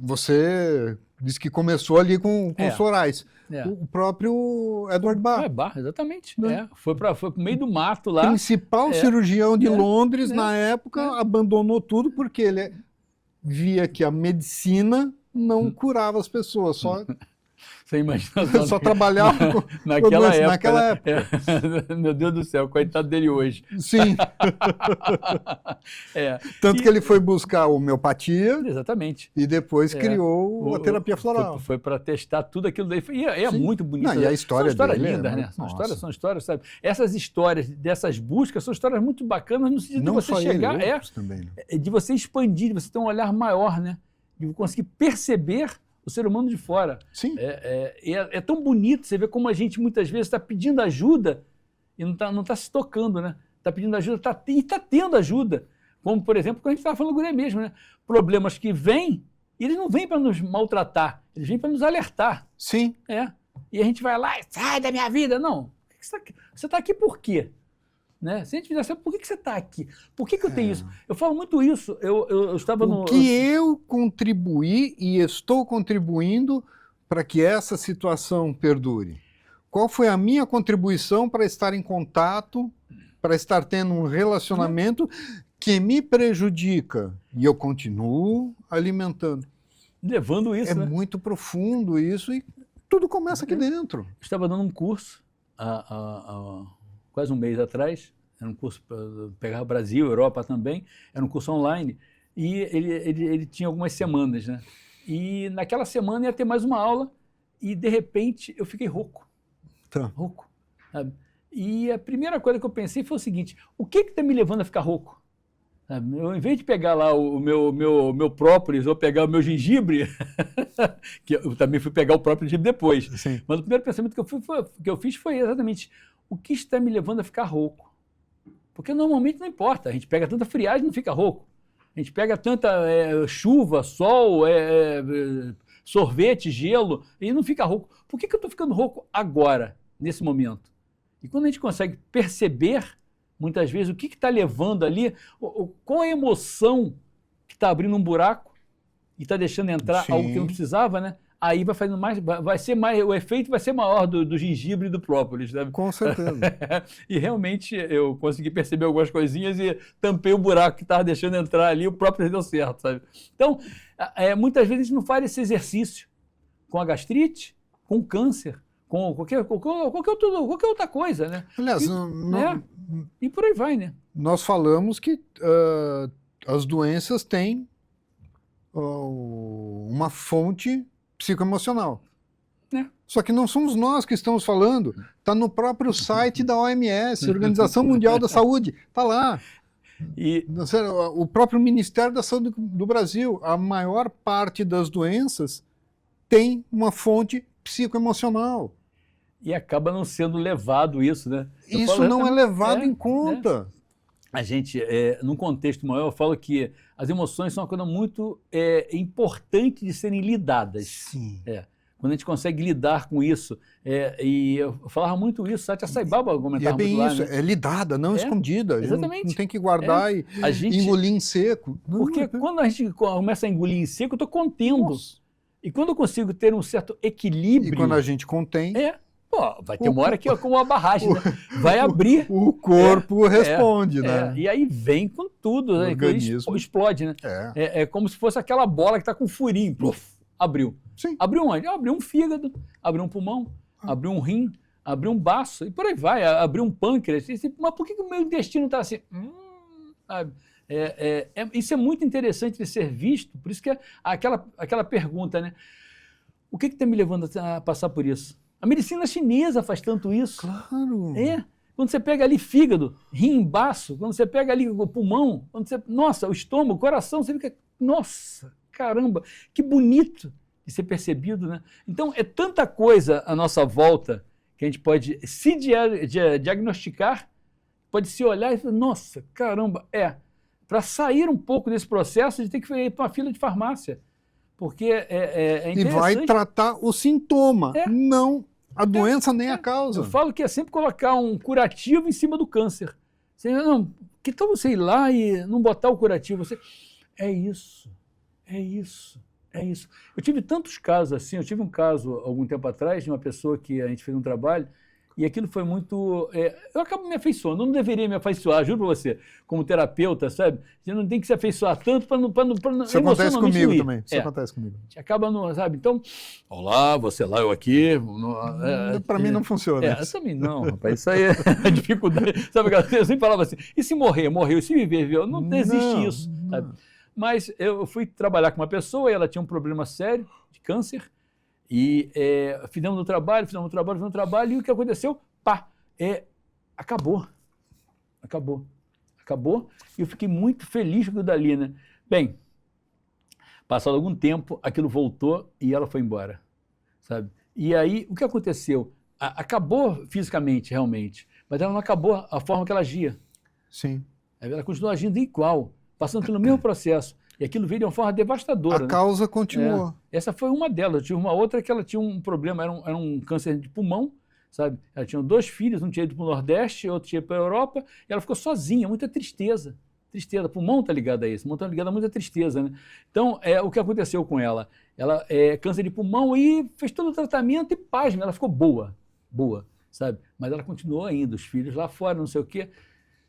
você disse que começou ali com os florais. É. O próprio Edward Bach, Exatamente. Né? É. Foi pro meio do mato lá. principal É. cirurgião de É. Londres, É. na época, abandonou tudo porque ele via que a medicina não curava as pessoas, só, Você imagina só trabalhava com... naquela doença, época. naquela né? época. É. Meu Deus do céu, coitado dele hoje. Sim, É. tanto que ele foi buscar a homeopatia Exatamente. e depois É. criou a terapia floral. Foi para testar tudo aquilo daí. E é Sim. muito bonito. Não, e a história são histórias dele é lindas, né? muito- São nossa. histórias, sabe? Essas histórias dessas buscas são histórias muito bacanas no sentido Não de você só chegar, ele, outros também. Né? de você expandir, de você ter um olhar maior, né? De conseguir perceber o ser humano de fora. Sim, É tão bonito você ver como a gente muitas vezes está pedindo ajuda e não tá se tocando, né? Está pedindo ajuda e está tendo ajuda. Como, por exemplo, quando a gente estava falando agora mesmo, né? Problemas que vêm, e eles não vêm para nos maltratar, eles vêm para nos alertar. sim. E a gente vai lá e sai da minha vida. Não. Você está aqui por quê? Né? Se a gente fizesse, por que você está aqui? Por que eu tenho isso? Eu falo muito isso. Eu estava no. O que eu contribuí e estou contribuindo para que essa situação perdure? Qual foi a minha contribuição para estar em contato, para estar tendo um relacionamento que me prejudica? E eu continuo alimentando. Levando isso, É né? muito profundo isso e tudo começa aqui dentro. Eu estava dando um curso há quase um mês atrás. Era um curso para pegar Brasil, Europa também. Era um curso online. E ele tinha algumas semanas, né? E naquela semana ia ter mais uma aula. E, de repente, eu fiquei rouco. Tá. Rouco. Sabe? E a primeira coisa que eu pensei foi o seguinte: o que está me levando a ficar rouco? Sabe? Eu, em vez de pegar lá o meu própolis ou pegar o meu gengibre, que eu também fui pegar o próprio gengibre depois. Sim. Mas o primeiro pensamento que eu fiz foi exatamente: o que está me levando a ficar rouco? Porque normalmente não importa, a gente pega tanta friagem e não fica rouco. A gente pega tanta chuva, sol, sorvete, gelo, e não fica rouco. Por que eu estou ficando rouco agora, nesse momento? E quando a gente consegue perceber, muitas vezes, o que está levando ali, qual a emoção que está abrindo um buraco e está deixando entrar Sim. algo que não precisava, né? Aí vai fazendo mais, vai ser mais, o efeito vai ser maior do gengibre e do própolis, né? Com certeza. E realmente eu consegui perceber algumas coisinhas e tampei o buraco que estava deixando entrar ali, o próprio deu certo, sabe? Então, muitas vezes a gente não faz esse exercício com a gastrite, com o câncer, com qualquer outra coisa, né? Aliás, E por aí vai, né? nós falamos que as doenças têm uma fonte psicoemocional. É. Só que não somos nós que estamos falando. Está no próprio site da OMS, Organização Mundial da Saúde. Está lá. E O próprio Ministério da Saúde do Brasil. A maior parte das doenças tem uma fonte psicoemocional. E acaba não sendo levado isso, né? Eu Isso falo não é levado é, em conta. A gente, num contexto maior, eu falo que as emoções são uma coisa muito importante de serem lidadas. Sim. Quando a gente consegue lidar com isso, e eu falava muito isso, Satya Sai Baba E é comentava bem muito lá, isso, né? é lidada, não escondida. A gente exatamente. não tem que guardar e A gente, engolir em seco. Não, porque quando a gente começa a engolir em seco, eu estou contendo. Nossa. E quando eu consigo ter um certo equilíbrio, E quando a gente contém, vai ter uma hora que é como uma barragem, né? Vai abrir. o corpo responde, né? E aí vem com tudo, né? organismo. Explode, né? É como se fosse aquela bola que está com um furinho. Pluf, abriu. Sim. Abriu onde? Abriu um fígado, abriu um pulmão, abriu um rim, abriu um baço, e por aí vai, abriu um pâncreas. Mas por que o meu intestino está assim? Sabe? Isso é muito interessante de ser visto, por isso que é aquela pergunta, né? O que está me levando a passar por isso? A medicina chinesa faz tanto isso. Claro. Quando você pega ali fígado, rim, baço, quando você pega ali o pulmão, nossa, o estômago, o coração, você fica, nossa, caramba, que bonito de ser percebido, né? Então, é tanta coisa à nossa volta que a gente pode se diagnosticar, pode se olhar e falar, nossa, caramba, para sair um pouco desse processo, a gente tem que ir para uma fila de farmácia, porque é E interessante. vai tratar o sintoma, não A doença nem a causa. Eu falo que é sempre colocar um curativo em cima do câncer. Você, não, que tal você ir lá e não botar o curativo? Você, é isso. Eu tive tantos casos assim. Eu tive um caso, algum tempo atrás, de uma pessoa que a gente fez um trabalho e aquilo foi muito... eu acabo me afeiçoando. Eu não deveria me afeiçoar, juro para você, como terapeuta, sabe? Você não tem que se afeiçoar tanto para não Isso acontece comigo também. Isso acontece comigo. A gente acaba, sabe? Então, olá, você lá, eu aqui. Para mim não funciona. Também não, rapaz. Isso aí é a dificuldade. Sabe, eu sempre falava assim, e se morrer? Morreu. E se viver? Viveu? Não existe isso, sabe? Mas eu fui trabalhar com uma pessoa e ela tinha um problema sério de câncer e fizemos um trabalho, e o que aconteceu? Acabou. E eu fiquei muito feliz com aquilo dali, né? Bem, passado algum tempo, aquilo voltou e ela foi embora, sabe? E aí, o que aconteceu? Acabou fisicamente, realmente, mas ela não acabou a forma que ela agia. Sim. Ela continuou agindo igual, passando pelo mesmo processo. E aquilo veio de uma forma devastadora. A causa continuou. Essa foi uma delas. Eu tive uma outra que ela tinha um problema, era um câncer de pulmão, sabe? Ela tinha 2 filhos, um tinha ido para o Nordeste, outro tinha ido para a Europa, e ela ficou sozinha, muita tristeza. Tristeza. Pulmão está ligado a isso, pulmão está ligado a muita tristeza, né? Então, o que aconteceu com ela? Ela câncer de pulmão e fez todo o tratamento e pasme, ela ficou boa, sabe? Mas ela continuou ainda, os filhos lá fora, não sei o quê.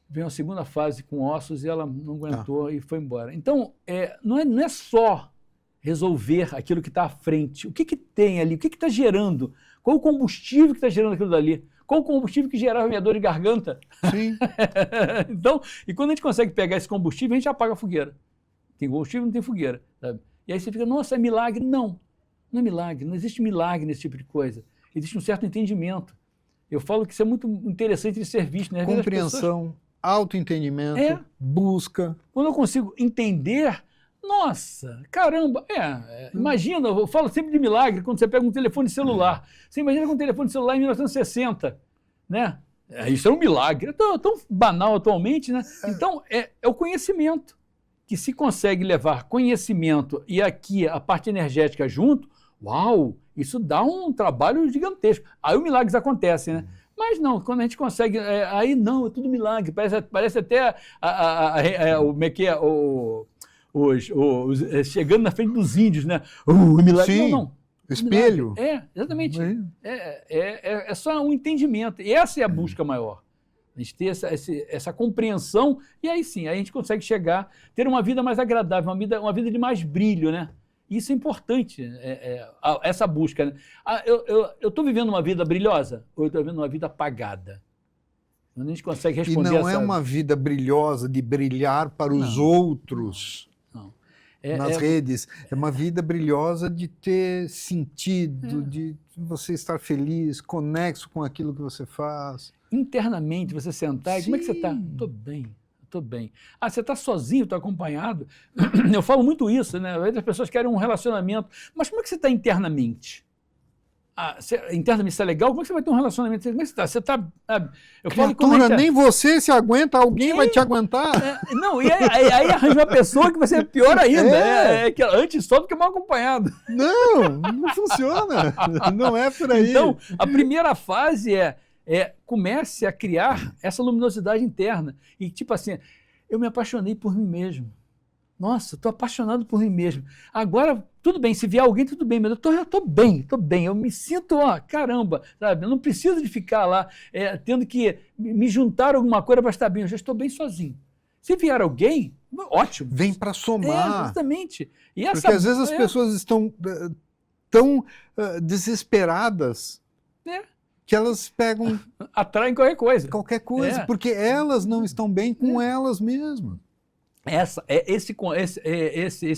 Veio uma segunda fase com ossos e ela não aguentou e foi embora. Então, não é só resolver aquilo que está à frente. O que tem ali? O que está gerando? Qual o combustível que está gerando aquilo dali? Qual o combustível que gerava a minha dor de garganta? Sim. Então, e quando a gente consegue pegar esse combustível, a gente apaga a fogueira. Tem combustível, não tem fogueira. Sabe? E aí você fica, nossa, é milagre. Não é milagre. Não existe milagre nesse tipo de coisa. Existe um certo entendimento. Eu falo que isso é muito interessante de ser visto. Né? Compreensão. Autoentendimento, busca. Quando eu consigo entender, nossa, caramba, imagina, eu falo sempre de milagre, quando você pega um telefone celular. Você imagina com um telefone celular em 1960, né? Isso é um milagre, é tão banal atualmente, né? Então, é o conhecimento, que se consegue levar conhecimento e aqui a parte energética junto, uau, isso dá um trabalho gigantesco. Aí os milagres acontecem, né? Mas não, quando a gente consegue, aí não, é tudo milagre, parece até chegando na frente dos índios, né? Milagre. Sim, não. Espelho. Exatamente. É só um entendimento, e essa é a busca maior. A gente ter essa compreensão, e aí sim, aí a gente consegue chegar, ter uma vida mais agradável, uma vida de mais brilho, né? Isso é importante, essa busca. Né? Eu estou vivendo uma vida brilhosa ou eu estou vivendo uma vida apagada? A gente consegue responder essa... E não é uma vida brilhosa de brilhar para os outros nas redes. É uma vida brilhosa de ter sentido, de você estar feliz, conexo com aquilo que você faz. Internamente, você sentar e como é que você está? Estou bem. Você está sozinho, está acompanhado? Eu falo muito isso, né? Às vezes as pessoas querem um relacionamento, mas como é que você está internamente? Internamente você é legal? Como é que você vai ter um relacionamento? Como é que você está? Eu falo Criatura, nem você se aguenta, alguém vai te aguentar. Não, e aí arranja uma pessoa que vai ser pior ainda. Que antes só do que mal acompanhado. Não funciona. Não é por aí. Então, a primeira fase comece a criar essa luminosidade interna. E tipo assim, eu me apaixonei por mim mesmo. Nossa, estou apaixonado por mim mesmo. Agora, tudo bem, se vier alguém, tudo bem, mas eu estou bem. Eu me sinto, caramba, sabe? Eu não preciso de ficar lá tendo que me juntar alguma coisa para estar bem. Eu já estou bem sozinho. Se vier alguém, ótimo. Vem para somar. Exatamente. Porque às vezes as pessoas estão tão desesperadas que elas pegam... Atraem qualquer coisa. Porque elas não estão bem com elas mesmas. Esse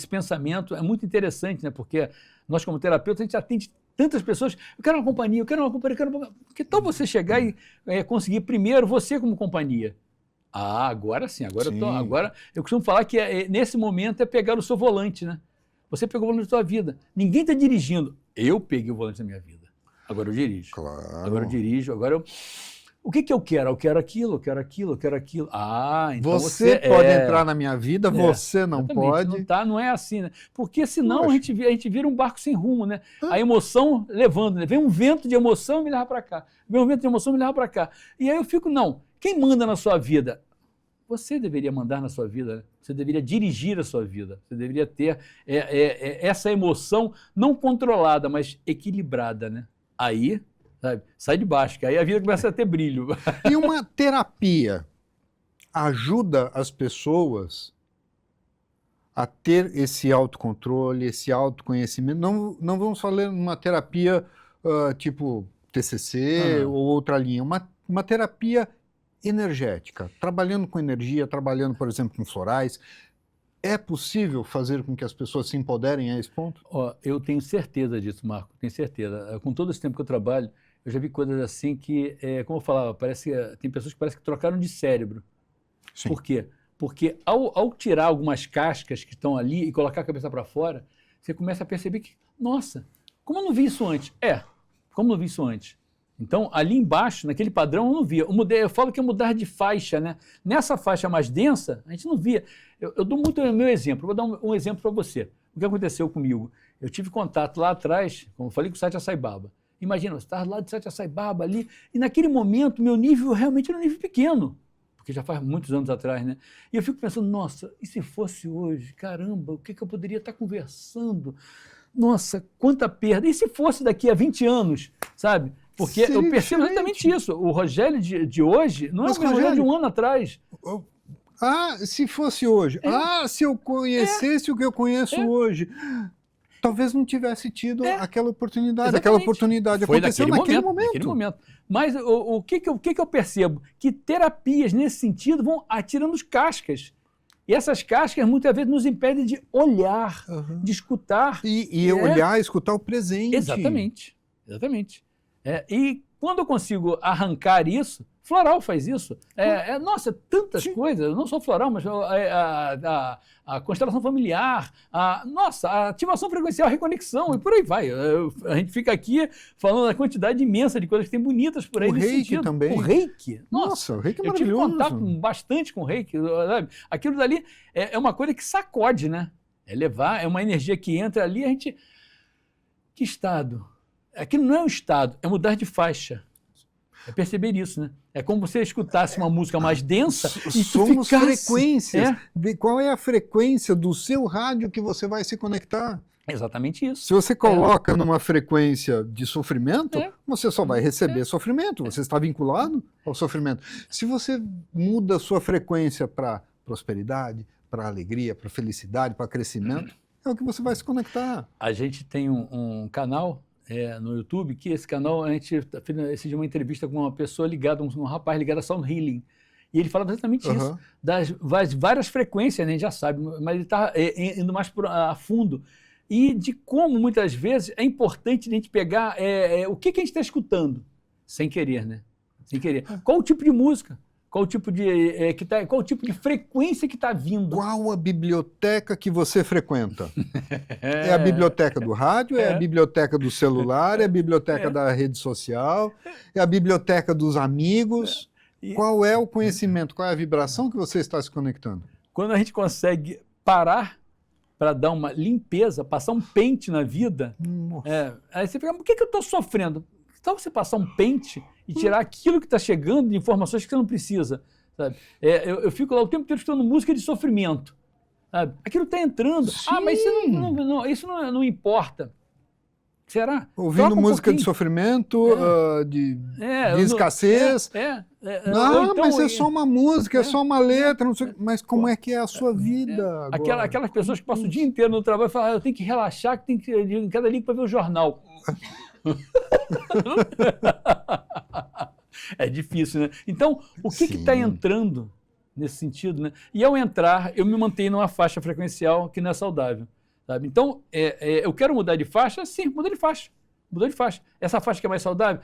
pensamento é muito interessante, né? Porque nós, como terapeutas, a gente atende tantas pessoas. Eu quero uma companhia. Que tal você chegar e conseguir primeiro você como companhia? Agora sim. Agora eu costumo falar que nesse momento é pegar o seu volante, né? Você pegou o volante da sua vida. Ninguém está dirigindo. Eu peguei o volante da minha vida. Agora eu dirijo. Claro. Agora eu dirijo. O que eu quero? Eu quero aquilo, eu quero aquilo, eu quero aquilo. Ah, então Você pode entrar na minha vida, você não exatamente, pode. Não é assim, né? Porque senão Poxa. a gente vira um barco sem rumo, né? A emoção levando, né? Vem um vento de emoção e me leva para cá. Vem um vento de emoção e me leva para cá. E aí eu fico, não, quem manda na sua vida? Você deveria mandar na sua vida, né? Você deveria dirigir a sua vida. Você deveria ter essa emoção não controlada, mas equilibrada, né? Aí, sabe, sai de baixo, que aí a vida começa a ter brilho. E uma terapia ajuda as pessoas a ter esse autocontrole, esse autoconhecimento. Não vamos falar numa terapia tipo TCC ou outra linha, uma terapia energética, trabalhando com energia, trabalhando, por exemplo, com florais. É possível fazer com que as pessoas se empoderem a esse ponto? Ó, eu tenho certeza disso, Marco, tenho certeza. Com todo esse tempo que eu trabalho, eu já vi coisas assim que, como eu falava, tem pessoas que parecem que trocaram de cérebro. Sim. Por quê? Porque ao tirar algumas cascas que estão ali e colocar a cabeça para fora, você começa a perceber que, nossa, como eu não vi isso antes? Como eu não vi isso antes? Então, ali embaixo, naquele padrão, eu não via. Eu falo que é mudar de faixa, né? Nessa faixa mais densa, a gente não via. Eu dou muito o meu exemplo. Vou dar um exemplo para você. O que aconteceu comigo? Eu tive contato lá atrás, como eu falei, com o Satya Sai Baba. Imagina, você estava lá de Satya Sai Baba ali, e naquele momento, meu nível realmente era um nível pequeno, porque já faz muitos anos atrás, né? E eu fico pensando, nossa, e se fosse hoje? Caramba, o que eu poderia estar conversando? Nossa, quanta perda. E se fosse daqui a 20 anos, sabe? Porque eu percebo exatamente isso. O Rogério de hoje não é o Rogério de um ano atrás. Ah, se fosse hoje. Se eu conhecesse o que eu conheço hoje. Talvez não tivesse tido aquela oportunidade. Exatamente. Aquela oportunidade Foi aconteceu naquele momento. Mas o que eu percebo? Que terapias nesse sentido vão atirando as cascas. E essas cascas muitas vezes nos impedem de olhar, de escutar. E olhar, escutar o presente. Exatamente. E quando eu consigo arrancar isso, Floral faz isso. Nossa, tantas coisas, não só Floral, mas a constelação familiar, a ativação frequencial, a reconexão, e por aí vai. A gente fica aqui falando da quantidade imensa de coisas que tem bonitas por aí. O Reiki também. O Reiki. Nossa, o Reiki é eu tive maravilhoso. contato bastante com o Reiki. Sabe? Aquilo dali é uma coisa que sacode, né? É uma energia que entra ali, a gente... Que estado? Aquilo não é um estado, é mudar de faixa. É perceber isso, né? É como você escutasse uma música mais densa e somos ficasse... frequências. Qual é a frequência do seu rádio que você vai se conectar? Exatamente isso. Se você coloca numa frequência de sofrimento, você só vai receber sofrimento. Você está vinculado ao sofrimento. Se você muda a sua frequência para prosperidade, para alegria, para felicidade, para crescimento, é o que você vai se conectar. A gente tem um canal no YouTube, que esse canal, a gente fez uma entrevista com uma pessoa ligada, um rapaz ligado a Sound Healing, e ele falava exatamente isso, das várias frequências, né, a gente já sabe, mas ele está indo mais a fundo, e de como muitas vezes é importante a gente pegar o que a gente está escutando, sem querer, né? Sem querer. Qual o tipo de música? Qual o tipo de frequência que está vindo? Qual a biblioteca que você frequenta? É a biblioteca do rádio, é a biblioteca do celular, é a biblioteca da rede social, é a biblioteca dos amigos. Qual é o conhecimento, qual é a vibração que você está se conectando? Quando a gente consegue parar para dar uma limpeza, passar um pente na vida, aí você fica, por que eu estou sofrendo? Então você passar um pente e tirar aquilo que está chegando de informações que você não precisa. Sabe? Eu fico lá o tempo inteiro escutando música de sofrimento. Sabe? Aquilo está entrando. Sim. Mas isso não importa. Será? Ouvindo música de sofrimento, de escassez. Não, então, mas é só uma música, é só uma letra. Não sei, mas como é que é a sua vida agora? Aquelas pessoas que passam o dia inteiro no trabalho e falam, eu tenho que relaxar, que tem que ir em cada link para ver o jornal. É difícil, né? Então, o que está entrando nesse sentido, né? E ao entrar, eu me mantenho numa faixa frequencial que não é saudável, sabe? Então, eu quero mudar de faixa? Sim, mudar de faixa. Mudou de faixa. Essa faixa que é mais saudável?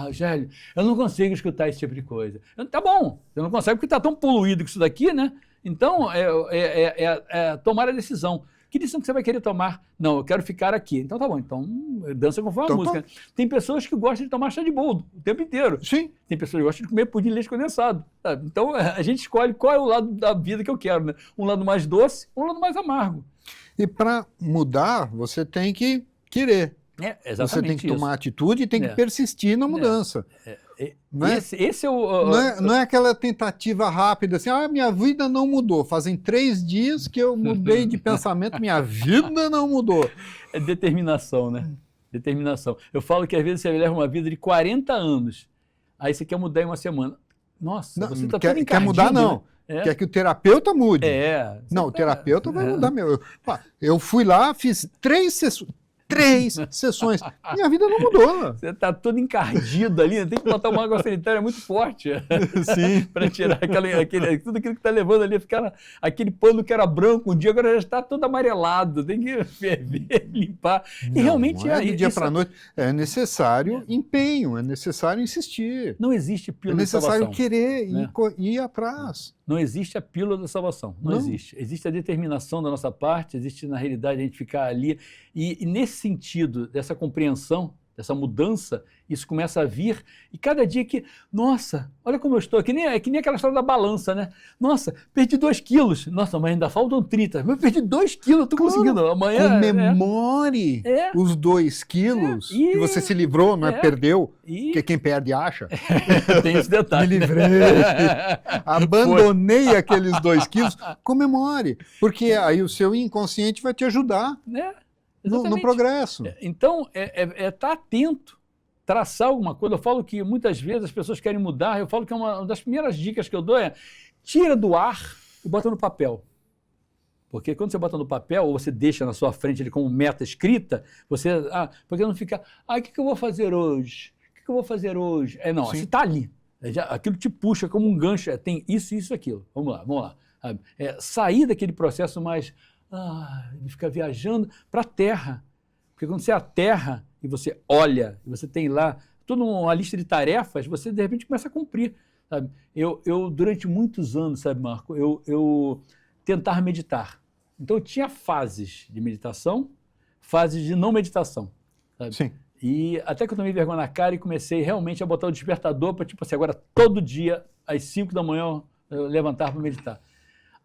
Rogério, eu não consigo escutar esse tipo de coisa. Tá bom, você não consegue porque está tão poluído com isso daqui, né? Então, tomar a decisão. Que decisão que você vai querer tomar? Não, eu quero ficar aqui. Então tá bom, então dança conforme a Então, música. Tem pessoas que gostam de tomar chá de boldo o tempo inteiro. Sim. Tem pessoas que gostam de comer pudim de leite condensado. Sabe? Então a gente escolhe qual é o lado da vida que eu quero, né? Um lado mais doce, um lado mais amargo. E para mudar, você tem que querer. Exatamente Você tem que isso. tomar atitude e tem que persistir na mudança. Não é? Esse é o... Não é aquela tentativa rápida assim, minha vida não mudou. Fazem 3 dias que eu mudei de pensamento, minha vida não mudou. É determinação, né? Determinação. Eu falo que às vezes você leva uma vida de 40 anos, aí você quer mudar em uma semana. Nossa, Não, você está quer todo encardido. mudar, não. Né? Quer que o terapeuta mude. Não, o Você terapeuta vai mudar meu. Eu fui lá, fiz 3 sessões. Minha vida não mudou. Você está todo encardido ali, né? Tem que botar uma água sanitária muito forte Sim. para tirar tudo aquilo que está levando ali, ficar aquele pano que era branco um dia, agora já está todo amarelado, tem que ferver, limpar. E realmente não é do dia para a noite. É necessário empenho, é necessário insistir. Não existe É pílula de necessário salvação. querer né? ir atrás. Não existe a pílula da salvação, não existe. Existe a determinação da nossa parte, existe na realidade a gente ficar ali. E nesse sentido, dessa compreensão, dessa mudança, isso começa a vir. E cada dia que, nossa, olha como eu estou, que nem aquela história da balança, né? Nossa, perdi 2 quilos. Nossa, mas ainda faltam 30. Mas eu perdi 2 quilos, estou conseguindo. Amanhã. Comemore os 2 quilos que você se livrou, não é? Perdeu. Porque quem perde acha. Tem esse detalhe. Me livrei. Abandonei aqueles 2 quilos. Comemore. Porque aí o seu inconsciente vai te ajudar no progresso. Então, estar atento, traçar alguma coisa. Eu falo que muitas vezes as pessoas querem mudar, eu falo que uma das primeiras dicas que eu dou é tira do ar e bota no papel. Porque quando você bota no papel, ou você deixa na sua frente ele como meta escrita, porque não fica, o que eu vou fazer hoje? O que eu vou fazer hoje? Não, você está ali. Aquilo te puxa como um gancho, tem isso, isso, aquilo. Vamos lá. Sair daquele processo mais... de ficar viajando para a Terra. Porque quando você aterra e você olha, e você tem lá toda uma lista de tarefas, você de repente começa a cumprir. Sabe? Eu durante muitos anos, sabe, Marco, eu tentava meditar. Então eu tinha fases de meditação, fases de não meditação. Sabe? Sim. E até que eu tomei vergonha na cara e comecei realmente a botar o despertador para, tipo assim, agora todo dia, às 5 da manhã, eu levantar para meditar.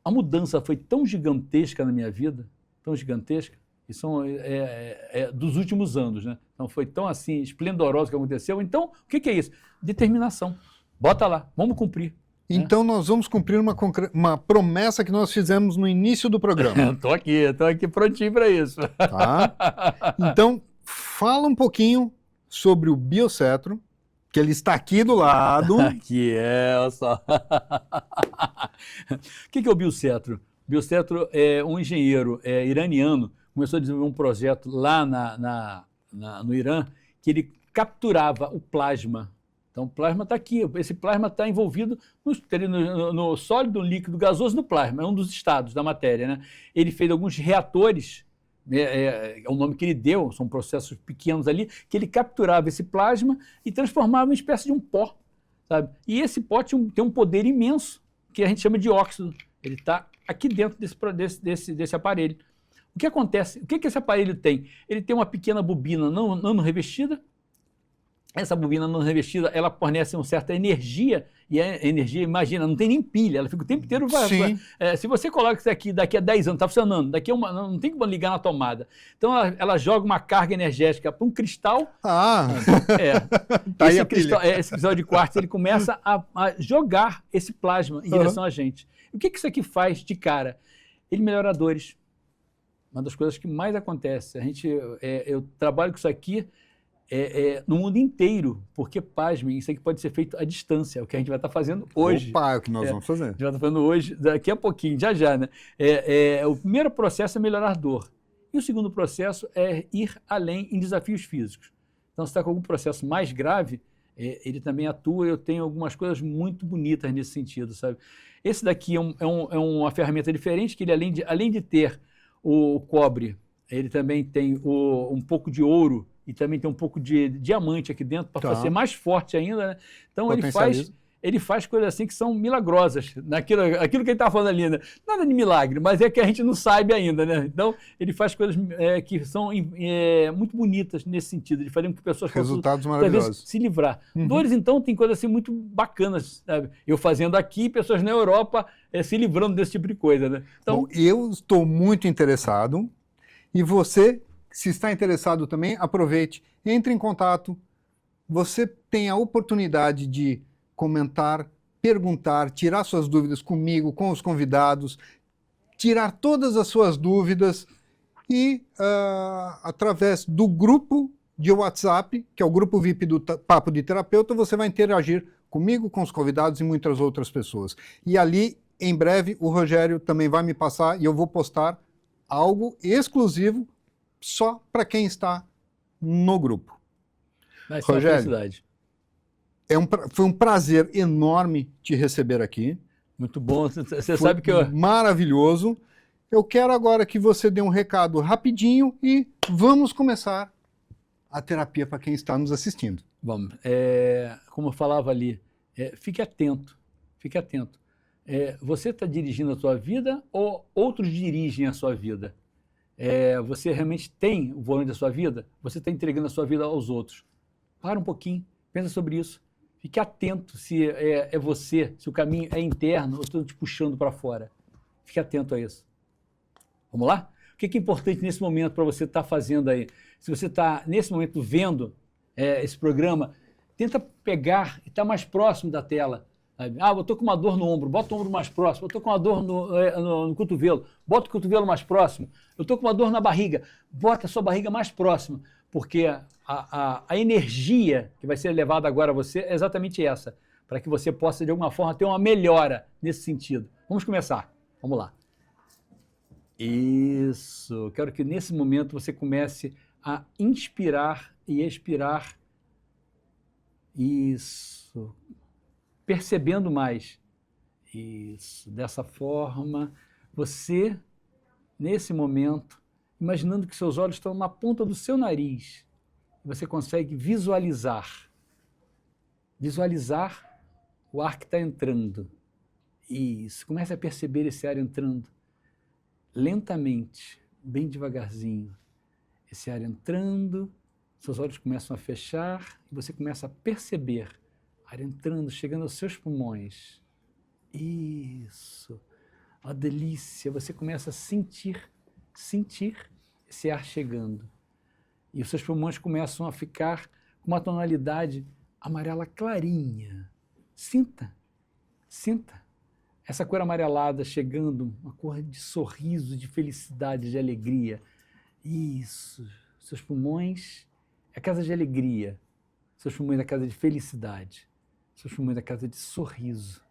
A mudança foi tão gigantesca na minha vida, tão gigantesca, e são dos últimos anos, né? Então foi tão assim, esplendoroso que aconteceu. Então, o que é isso? Determinação. Bota lá, vamos cumprir. Então nós vamos cumprir uma promessa que nós fizemos no início do programa. Estou aqui prontinho para isso. Tá? Então, fala um pouquinho sobre o Biocetro, que ele está aqui do lado. Que olha só. O que é o Biocetro? O Biocetro é um engenheiro iraniano, começou a desenvolver um projeto lá no Irã, que ele capturava o plasma. Então, o plasma está aqui, esse plasma está envolvido no sólido, líquido, gasoso, no plasma, é um dos estados da matéria, né? Ele fez alguns reatores, é o nome que ele deu, são processos pequenos ali, que ele capturava esse plasma e transformava em uma espécie de um pó, sabe? E esse pó tem um poder imenso, que a gente chama de óxido. Ele está aqui dentro desse aparelho. O que acontece? O que esse aparelho tem? Ele tem uma pequena bobina nano revestida. Essa bobina não revestida, ela fornece uma certa energia, e a energia, imagina, não tem nem pilha, ela fica o tempo inteiro... se você coloca isso aqui, daqui a 10 anos, está funcionando, não tem como ligar na tomada. Então, ela joga uma carga energética para um cristal. Tá aí a pilha. Esse cristal de quartzo, ele começa a jogar esse plasma em direção a gente. O que isso aqui faz de cara? Ele melhora dores. Uma das coisas que mais acontece. Eu trabalho com isso aqui no mundo inteiro, porque, pasmem, isso aqui pode ser feito à distância, é o que a gente vai estar fazendo hoje. Opa, é o que nós vamos fazer. A gente vai estar fazendo hoje, daqui a pouquinho, já, né? O primeiro processo é melhorar dor. E o segundo processo é ir além em desafios físicos. Então, se está com algum processo mais grave, ele também atua, eu tenho algumas coisas muito bonitas nesse sentido, sabe? Esse daqui é uma ferramenta diferente, que ele, além de ter o cobre, ele também tem um pouco de ouro, e também tem um pouco de diamante aqui dentro, para ser mais forte ainda, né? Então ele faz coisas assim que são milagrosas, aquilo que ele estava falando ali, né? Nada de milagre, mas é que a gente não sabe ainda, né? Então, ele faz coisas que são muito bonitas nesse sentido, de fazer com que pessoas Resultados possam, talvez, maravilhosos. se livrar. Dores, então, tem coisas assim muito bacanas, sabe? Eu fazendo aqui, pessoas na Europa se livrando desse tipo de coisa, né? Então, Bom, eu estou muito interessado, e você, se está interessado também, aproveite, entre em contato. Você tem a oportunidade de comentar, perguntar, tirar suas dúvidas comigo, com os convidados, tirar todas as suas dúvidas e, através do grupo de WhatsApp, que é o grupo VIP do Papo de Terapeuta, você vai interagir comigo, com os convidados e muitas outras pessoas. E ali, em breve, o Rogério também vai me passar e eu vou postar algo exclusivo só para quem está no grupo. vai ser uma Rogério, felicidade. Foi um prazer enorme te receber aqui. Muito bom. Você Foi sabe que eu... maravilhoso. Eu quero agora que você dê um recado rapidinho e vamos começar a terapia para quem está nos assistindo. Vamos, como eu falava ali, fique atento, fique atento. Você está dirigindo a sua vida ou outros dirigem a sua vida? Você realmente tem o volante da sua vida? Você está entregando a sua vida aos outros? Para um pouquinho, pensa sobre isso. Fique atento se é você, se o caminho é interno ou estou te puxando para fora. Fique atento a isso. Vamos lá? O que é importante nesse momento para você estar fazendo aí? Se você está, nesse momento, vendo esse programa, tenta pegar e estar mais próximo da tela. Sabe? Eu estou com uma dor no ombro, bota o ombro mais próximo. Eu estou com uma dor no cotovelo, bota o cotovelo mais próximo. Eu estou com uma dor na barriga, bota a sua barriga mais próxima. Porque a energia que vai ser levada agora a você é exatamente essa, para que você possa, de alguma forma, ter uma melhora nesse sentido. Vamos começar. Vamos lá. Isso. Quero que nesse momento você comece a inspirar e expirar. Isso. Percebendo mais. Isso. Dessa forma, você, nesse momento, imaginando que seus olhos estão na ponta do seu nariz, você consegue visualizar o ar que está entrando. Isso. Comece a perceber esse ar entrando lentamente, bem devagarzinho. Esse ar entrando, seus olhos começam a fechar e você começa a perceber ar entrando, chegando aos seus pulmões. Isso. A delícia. Você começa a sentir esse ar chegando. E os seus pulmões começam a ficar com uma tonalidade amarela clarinha. Sinta essa cor amarelada chegando, uma cor de sorriso, de felicidade, de alegria. Isso. Seus pulmões é a casa de alegria. Seus pulmões é a casa de felicidade. Seus pulmões é a casa de sorriso.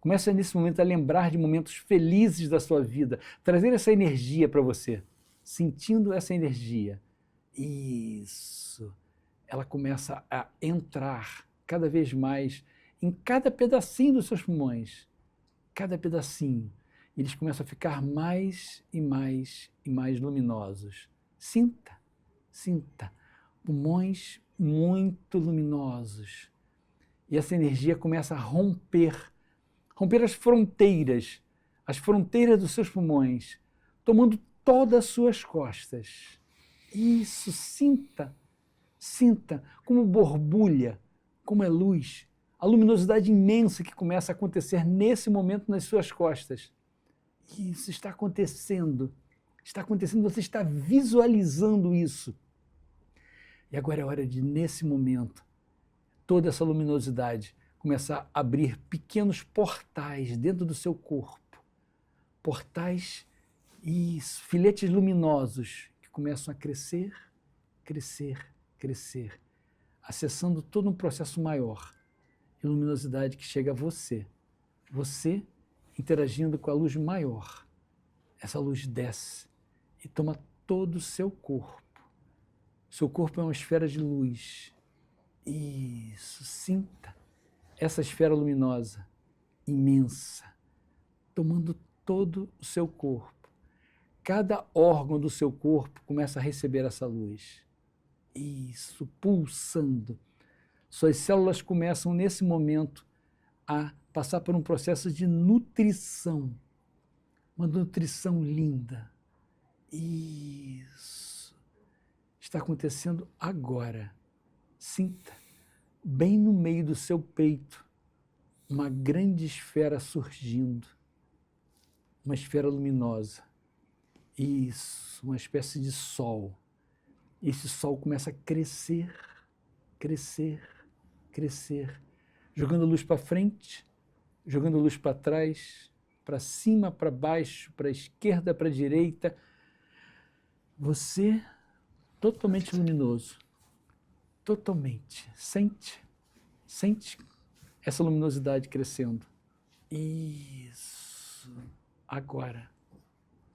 Comece nesse momento a lembrar de momentos felizes da sua vida, trazer essa energia para você, sentindo essa energia. Isso. Ela começa a entrar cada vez mais em cada pedacinho dos seus pulmões. Cada pedacinho. Eles começam a ficar mais e mais e mais luminosos. Sinta. Pulmões muito luminosos. E essa energia começa a romper as fronteiras dos seus pulmões, tomando todas as suas costas. Isso, sinta como borbulha, como é luz, a luminosidade imensa que começa a acontecer nesse momento nas suas costas. Isso está acontecendo, você está visualizando isso. E agora é hora de, nesse momento, toda essa luminosidade começar a abrir pequenos portais dentro do seu corpo. Portais, isso, filetes luminosos que começam a crescer, acessando todo um processo maior de luminosidade que chega a você. Você interagindo com a luz maior. Essa luz desce e toma todo o seu corpo. Seu corpo é uma esfera de luz. Isso, sinta essa esfera luminosa, imensa, tomando todo o seu corpo. Cada órgão do seu corpo começa a receber essa luz. Isso, pulsando. Suas células começam, nesse momento, a passar por um processo de nutrição. Uma nutrição linda. Isso. Está acontecendo agora. Sinta, bem no meio do seu peito, uma grande esfera surgindo. Uma esfera luminosa. Isso, uma espécie de sol. Esse sol começa a crescer, crescer, crescer, jogando luz para frente, jogando luz para trás, para cima, para baixo, para a esquerda, para a direita. Você totalmente luminoso, totalmente. Sente essa luminosidade crescendo. Isso. Agora,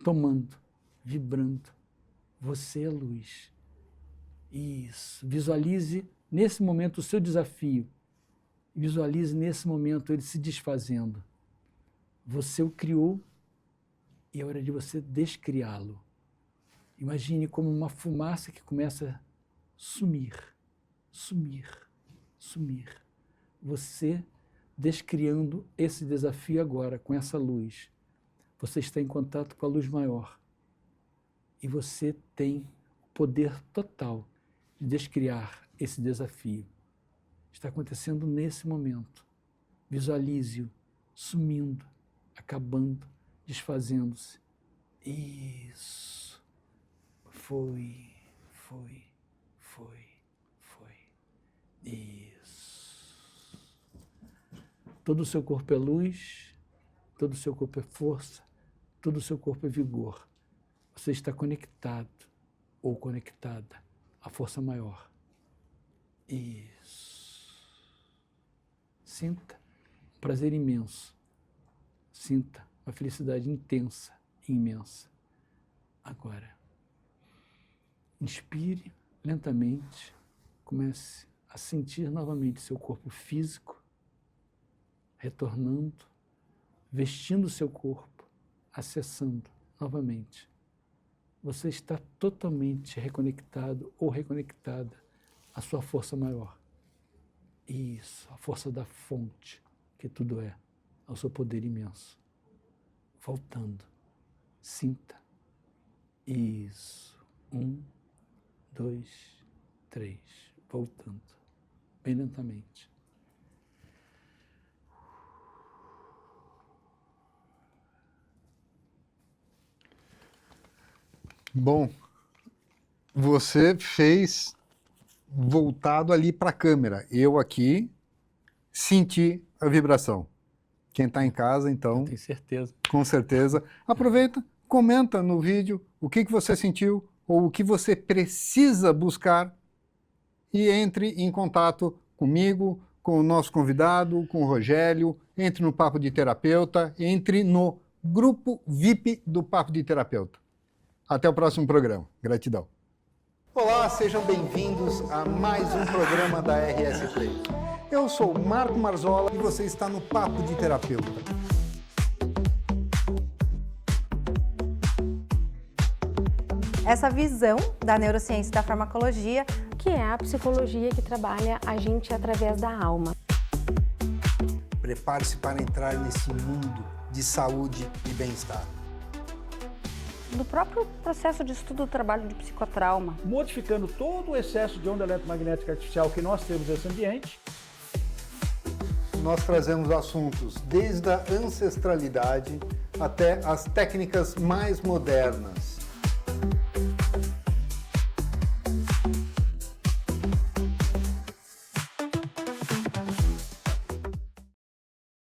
tomando, vibrando. Você é luz. Isso. Visualize nesse momento o seu desafio. Visualize nesse momento ele se desfazendo. Você o criou e é hora de você descriá-lo. Imagine como uma fumaça que começa a sumir, sumir, sumir. Você descriando esse desafio agora com essa luz. Você está em contato com a luz maior. E você tem o poder total de descriar esse desafio. Está acontecendo nesse momento. Visualize-o sumindo, acabando, desfazendo-se. Isso. Foi. Isso. Todo o seu corpo é luz, todo o seu corpo é força, todo o seu corpo é vigor. Você está conectado ou conectada à força maior. Isso. Sinta um prazer imenso. Sinta uma felicidade intensa e imensa. Agora, inspire lentamente. Comece a sentir novamente seu corpo físico, retornando, vestindo seu corpo, acessando novamente. Você está totalmente reconectado ou reconectada à sua força maior. Isso, a força da fonte, que tudo é, ao seu poder imenso. Voltando. Sinta. Isso. 1, 2, 3. Voltando. Bem lentamente. Bom, você fez voltado ali para a câmera. Eu aqui senti a vibração. Quem está em casa, então, Tenho certeza. com certeza, aproveita, comenta no vídeo o que você sentiu ou o que você precisa buscar e entre em contato comigo, com o nosso convidado, com o Rogério, entre no Papo de Terapeuta, entre no grupo VIP do Papo de Terapeuta. Até o próximo programa. Gratidão. Olá, sejam bem-vindos a mais um programa da RS3. Eu sou Marco Marzola e você está no Papo de Terapeuta. Essa visão da neurociência e da farmacologia, que é a psicologia que trabalha a gente através da alma. Prepare-se para entrar nesse mundo de saúde e bem-estar. Do próprio processo de estudo do trabalho de psicotrauma. Modificando todo o excesso de onda eletromagnética artificial que nós temos nesse ambiente. Nós trazemos assuntos desde a ancestralidade até as técnicas mais modernas.